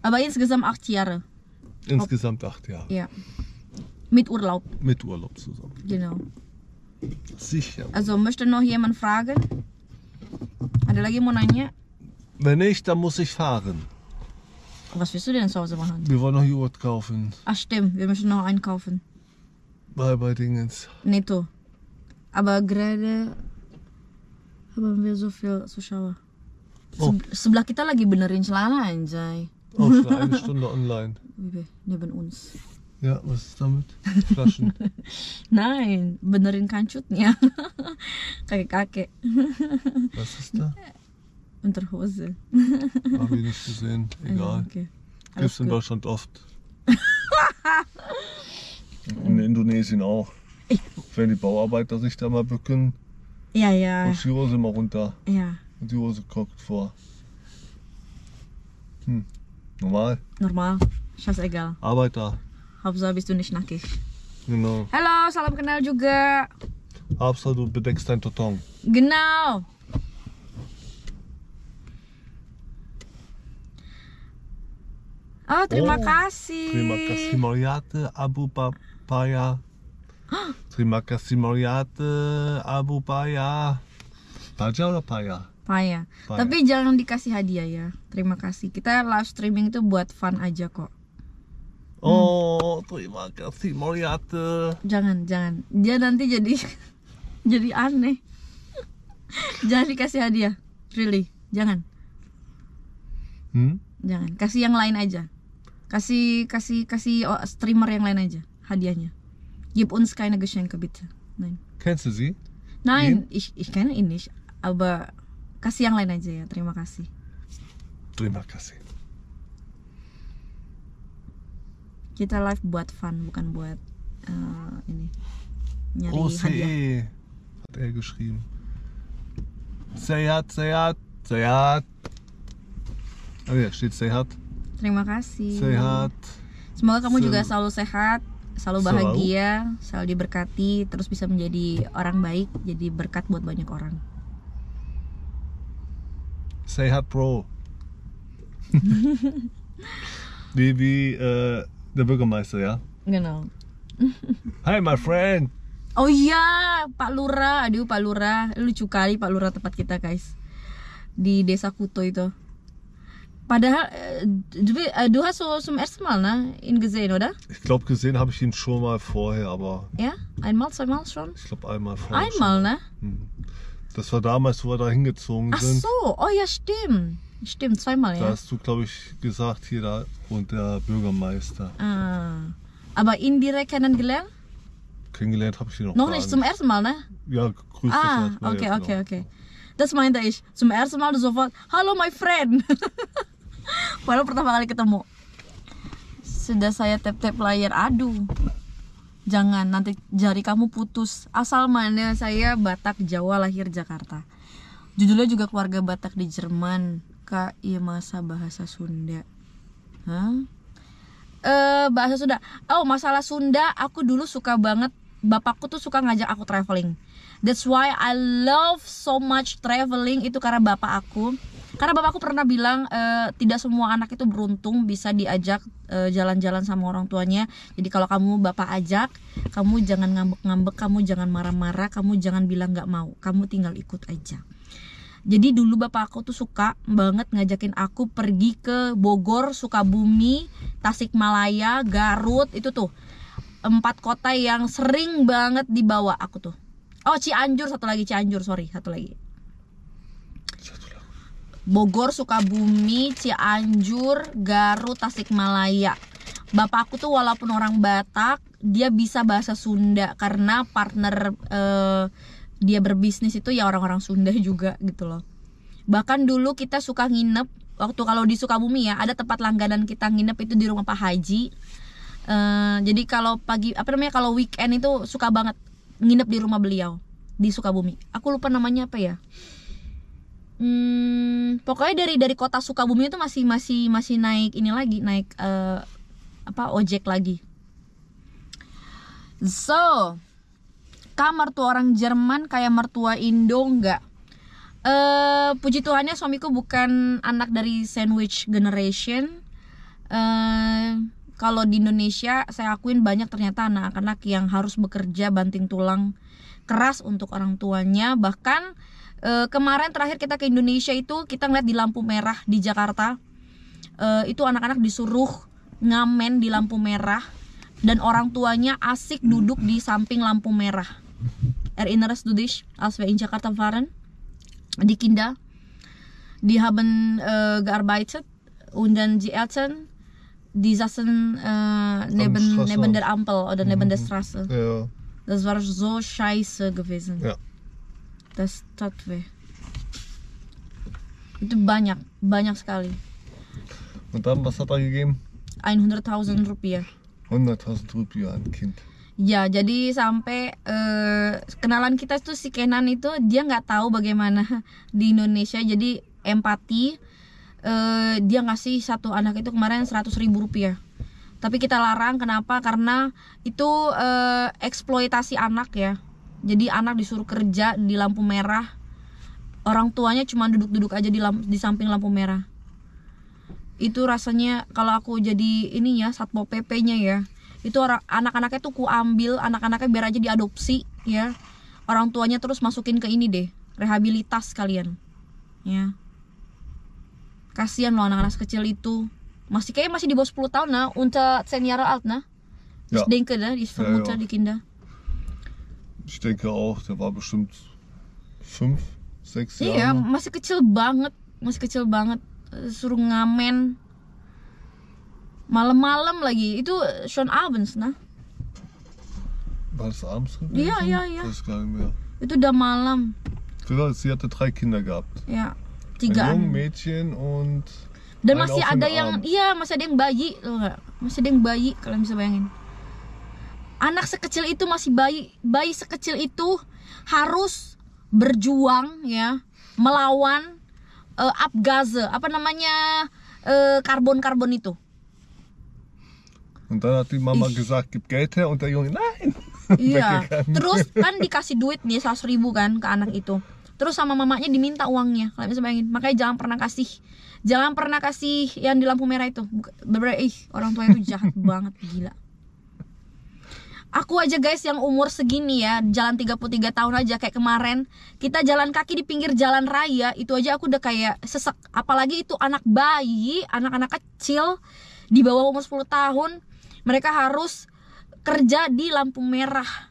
Speaker 2: Aber insgesamt 8 Jahre.
Speaker 1: Insgesamt 8 Jahre.
Speaker 2: Ja. Mit Urlaub.
Speaker 1: Mit Urlaub zusammen.
Speaker 2: Genau.
Speaker 1: Sicher.
Speaker 2: Also, möchte noch jemand fragen? Ada lagi mau nanya?
Speaker 1: Wenn nicht, dann muss ich fahren.
Speaker 2: Was willst du denn zu Hause machen?
Speaker 1: Wir wollen noch Joghurt kaufen.
Speaker 2: Ach stimmt, wir müssen noch einkaufen.
Speaker 1: Bei Dingens.
Speaker 2: Netto. Aber gerade haben wir so viel Zuschauer. Sebelah kita lagi benerin celana anjay.
Speaker 1: Auch schon eine Stunde online.
Speaker 2: Neben uns.
Speaker 1: Ja, was ist damit? Flaschen.
Speaker 2: Nein, benerin kancutnya. Kakek-kakek.
Speaker 1: Was ist da?
Speaker 2: Unterhose.
Speaker 1: Habe ich nicht gesehen. Egal.
Speaker 2: Okay.
Speaker 1: Gibt's in Deutschland oft. In Indonesien auch. Wenn die Bauarbeiter sich da mal bücken,
Speaker 2: Ja, ja.
Speaker 1: rutscht die Hose mal runter.
Speaker 2: Ja,
Speaker 1: Und die Hose guckt vor. Normal.
Speaker 2: normal. Scheißegal.
Speaker 1: Arbeiter.
Speaker 2: Hauptsache bist du nicht nackig.
Speaker 1: Genau.
Speaker 2: Halo, salam kenal juga.
Speaker 1: Hauptsache du bedeckst dein Totong.
Speaker 2: Genau. Oh, terima kasih.
Speaker 1: Terima kasih Moriate Abu Papaya. Terima kasih Moriate Abu Paya. Paja oder Paya?
Speaker 2: Paya.
Speaker 1: Paya.
Speaker 2: Tapi jangan dikasih hadiah ya. Terima kasih. Kita live streaming itu buat fun aja kok.
Speaker 1: Oh, terima kasih Moriate.
Speaker 2: Jangan. Dia nanti jadi jadi aneh. Jangan dikasih hadiah. Really. Jangan. Jangan. Kasih yang lain aja. Kasih streamer yang lain aja hadiahnya. Gib uns keine Geschenke bitte. Nein.
Speaker 1: Kennst du sie?
Speaker 2: Nein, ich kenne ihn nicht, aber kasih yang lain aja ya. Terima kasih.
Speaker 1: Terima kasih.
Speaker 2: Kita live buat fun, bukan buat ini nyari
Speaker 1: Oh,
Speaker 2: hadiah.
Speaker 1: hat er geschrieben. Sehat. Oh ja, steht Sehat.
Speaker 2: Terima kasih.
Speaker 1: Sehat.
Speaker 2: Semoga kamu juga
Speaker 1: Sel-
Speaker 2: selalu sehat, selalu bahagia, selalu diberkati, terus bisa menjadi orang baik, jadi berkat buat banyak orang.
Speaker 1: Sehat Bro. wie der Bürgermeister, ja?
Speaker 2: Genau.
Speaker 1: Hi my friend.
Speaker 2: Oh iya, Pak Lurah, aduh Pak Lurah, lucu kali Pak Lurah tempat kita guys, di Desa Kuto itu. Padahal, du hast so zum ersten Mal, ne, ihn gesehen, oder?
Speaker 1: Ich glaube, gesehen habe ich ihn schon mal vorher, aber
Speaker 2: Ja, einmal, zweimal schon?
Speaker 1: ich glaube einmal vorher.
Speaker 2: Einmal, ne?
Speaker 1: Schon. Das war damals, wo wir da hingezogen
Speaker 2: Ach
Speaker 1: sind.
Speaker 2: so, oh ja, stimmt. Stimmt, zweimal,
Speaker 1: Da
Speaker 2: ja.
Speaker 1: hast du, glaube ich, gesagt, hier da wohnt der Bürgermeister.
Speaker 2: Ah. Aber ihn direkt kennengelernt?
Speaker 1: Kennengelernt habe ich ihn
Speaker 2: Noch
Speaker 1: gar
Speaker 2: nicht, zum ersten Mal, ne?
Speaker 1: Ja, grüß dich
Speaker 2: Ah,
Speaker 1: erstmal.
Speaker 2: okay,
Speaker 1: ja,
Speaker 2: okay,
Speaker 1: genau.
Speaker 2: okay. Das meinte ich. Zum ersten Mal sofort, hallo my friend. Padahal pertama kali ketemu. Sudah saya tap-tap layar, aduh. Jangan, nanti jari kamu putus. Asal mana saya Batak, Jawa, lahir Jakarta. Judulnya juga keluarga Batak di Jerman. Kak, iya masa bahasa Sunda. Hah? Bahasa Sunda. Oh, masalah Sunda, aku dulu suka banget. Bapakku tuh suka ngajak aku traveling. That's why I love so much traveling. Itu karena bapak aku. Karena bapakku pernah bilang tidak semua anak itu beruntung bisa diajak jalan-jalan sama orang tuanya. Jadi kalau kamu bapak ajak, kamu jangan ngambek-ngambek, kamu jangan marah-marah, kamu jangan bilang nggak mau, kamu tinggal ikut aja. Jadi dulu bapak aku tuh suka banget ngajakin aku pergi ke Bogor, Sukabumi, Tasikmalaya, Garut, itu tuh 4 kota yang sering banget dibawa aku tuh. Oh, Cianjur, satu lagi. Bogor, Sukabumi, Cianjur, Garut, Tasikmalaya. Bapak aku tuh walaupun orang Batak, dia bisa bahasa Sunda karena partner dia berbisnis itu ya orang-orang Sunda juga gitu loh. Bahkan dulu kita suka nginep waktu kalau di Sukabumi ya, ada tempat langganan kita nginep itu di rumah Pak Haji. Jadi kalau kalau weekend itu suka banget nginep di rumah beliau di Sukabumi. Aku lupa namanya apa ya. Pokoknya dari kota Sukabumi itu masih naik ini lagi, naik ojek lagi. So, kah mertua orang Jerman kayak mertua Indo enggak? Puji Tuhannya suamiku bukan anak dari sandwich generation. Kalau di Indonesia saya akuin banyak ternyata anak-anak yang harus bekerja banting tulang keras untuk orang tuanya. Bahkan kemarin terakhir kita ke Indonesia itu kita ngeliat di lampu merah di Jakarta, itu anak-anak disuruh ngamen di lampu merah dan orang tuanya asik duduk di samping lampu merah. Erinnerst du dich als wir in Jakarta waren? Die Kinder, die haben gearbeitet und dann die Eltern, die saßen neben der Ampel oder neben der Straße.
Speaker 1: Ja.
Speaker 2: Das war so scheiße gewesen.
Speaker 1: Ja.
Speaker 2: Das tat weh. Itu banyak sekali.
Speaker 1: Und dann, was hat er gegeben?
Speaker 2: 100.000 rupiah.
Speaker 1: 100.000 Rupiah an Kind.
Speaker 2: Ya, jadi sampai kenalan kita tuh si Kenan itu dia nggak tahu bagaimana di Indonesia, jadi empati. Dia ngasih satu anak itu kemarin 100.000 rupiah. Tapi kita larang, kenapa? Karena itu eksploitasi anak ya. Jadi anak disuruh kerja di lampu merah, orang tuanya cuma duduk-duduk aja di samping lampu merah. Itu rasanya kalau aku jadi ini ya, Satpol PP-nya ya, itu anak-anaknya tuh ku ambil, anak-anaknya biar aja diadopsi ya, orang tuanya terus masukin ke ini deh, rehabilitas kalian ya. Kasihan loh anak-anak kecil itu, masih di bawah 10 tahun nah, unter 10 Jahre alt nah.
Speaker 1: Ja.
Speaker 2: Ich denke da, die Mutter, die Kinder.
Speaker 1: Ich denke auch, der war bestimmt 5, 6 Jahre.
Speaker 2: Iya, masih kecil banget. Suruh ngamen malam-malam lagi, itu schon abends nah.
Speaker 1: War das abends gewesen?
Speaker 2: Ja.
Speaker 1: Das ist gar nicht mehr.
Speaker 2: Itu udah malam.
Speaker 1: Sie hatte 3 Kinder gehabt.
Speaker 2: Ya,
Speaker 1: Ein
Speaker 2: 3
Speaker 1: Jungen, Mädchen und
Speaker 2: Dan
Speaker 1: einen
Speaker 2: masih
Speaker 1: auf
Speaker 2: ada
Speaker 1: den
Speaker 2: yang,
Speaker 1: Arm.
Speaker 2: iya masih ada yang bayi, loh nggak? Masih ada yang bayi, kalian bisa bayangin. Anak sekecil itu masih bayi sekecil itu harus berjuang ya, melawan Abgase, apa namanya, karbon itu.
Speaker 1: Und dann hat die Mama gesagt, gib Geld her und der Junge, nein!
Speaker 2: Iya,
Speaker 1: Weggegangen.
Speaker 2: terus kan dikasih duit nih 100.000 kan ke anak itu. Terus sama mamanya diminta uangnya, kalian bisa bayangin. Makanya jangan pernah kasih yang di lampu merah itu. Bener-bener orang tua itu jahat banget, gila. Aku aja guys yang umur segini ya, jalan 33 tahun aja, kayak kemarin kita jalan kaki di pinggir jalan raya, itu aja aku udah kayak sesek. Apalagi itu anak bayi, anak-anak kecil di bawah umur 10 tahun, mereka harus kerja di lampu merah.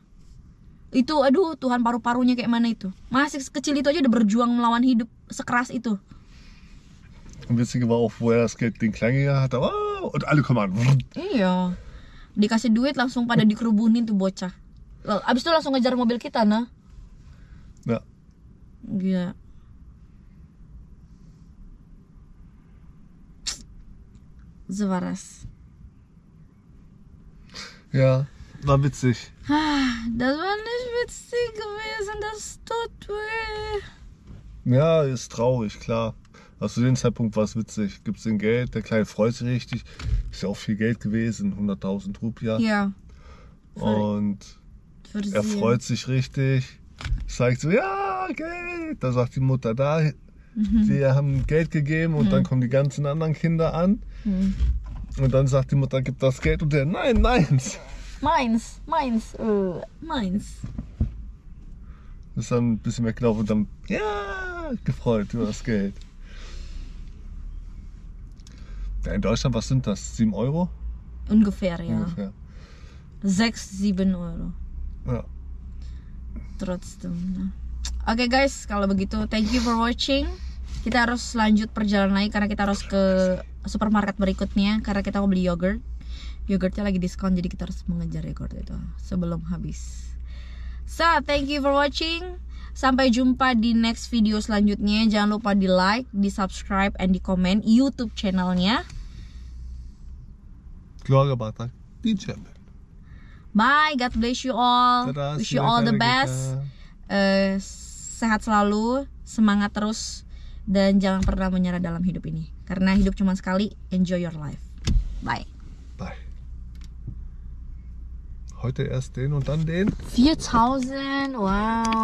Speaker 2: Itu aduh Tuhan, paru-parunya kayak mana itu. Masih kecil itu aja udah berjuang melawan hidup sekeras itu.
Speaker 1: Und witzige war auch, wo er das Geld den Kleinen hatte, oh, und alle kommen an.
Speaker 2: Iya. Dikasih duit langsung pada dikerubunin tuh bocah. Abis itu langsung ngejar mobil kita nah.
Speaker 1: Ja.
Speaker 2: Gila. So war das.
Speaker 1: Ja, war witzig.
Speaker 2: Das war nicht witzig gewesen, das tut weh.
Speaker 1: Ja, ist traurig, klar. Also zu dem Zeitpunkt war es witzig. Gibt's den Geld, der Kleine freut sich richtig. Ist ja auch viel Geld gewesen, 100.000 Rupiah.
Speaker 2: Ja.
Speaker 1: Und er freut sich richtig. Zeigt so, ja, Geld. Da sagt die Mutter, da, die haben Geld gegeben und dann kommen die ganzen anderen Kinder an. Und dann sagt die Mutter, gib das Geld und der, nein, meins.
Speaker 2: Meins.
Speaker 1: Ist dann ein bisschen weggelaufen und dann, ja, gefreut über das Geld. Ja, in Deutschland, was sind das? 7 Euro?
Speaker 2: Ungefähr, ja.
Speaker 1: Ungefähr.
Speaker 2: 6, 7 Euro.
Speaker 1: Ja.
Speaker 2: Trotzdem. Nah. Oke guys, kalau begitu thank you for watching. Kita harus lanjut perjalanan lagi karena kita harus ke supermarket berikutnya karena kita mau beli yogurt. Yogurtnya lagi diskon, jadi kita harus mengejar yogurt itu sebelum habis. So, thank you for watching. Sampai jumpa di next video selanjutnya. Jangan lupa di like, di subscribe, and di komen YouTube channelnya.
Speaker 1: Gloria Batak, die Champion.
Speaker 2: Bye, God bless you all.
Speaker 1: Dadah,
Speaker 2: Wish you all the best. Sehat selalu, semangat terus dan jangan pernah menyerah dalam hidup ini. Karena hidup cuma sekali, enjoy your life. Bye.
Speaker 1: Bye. Heute erst den und dann den.
Speaker 2: 4000, wow.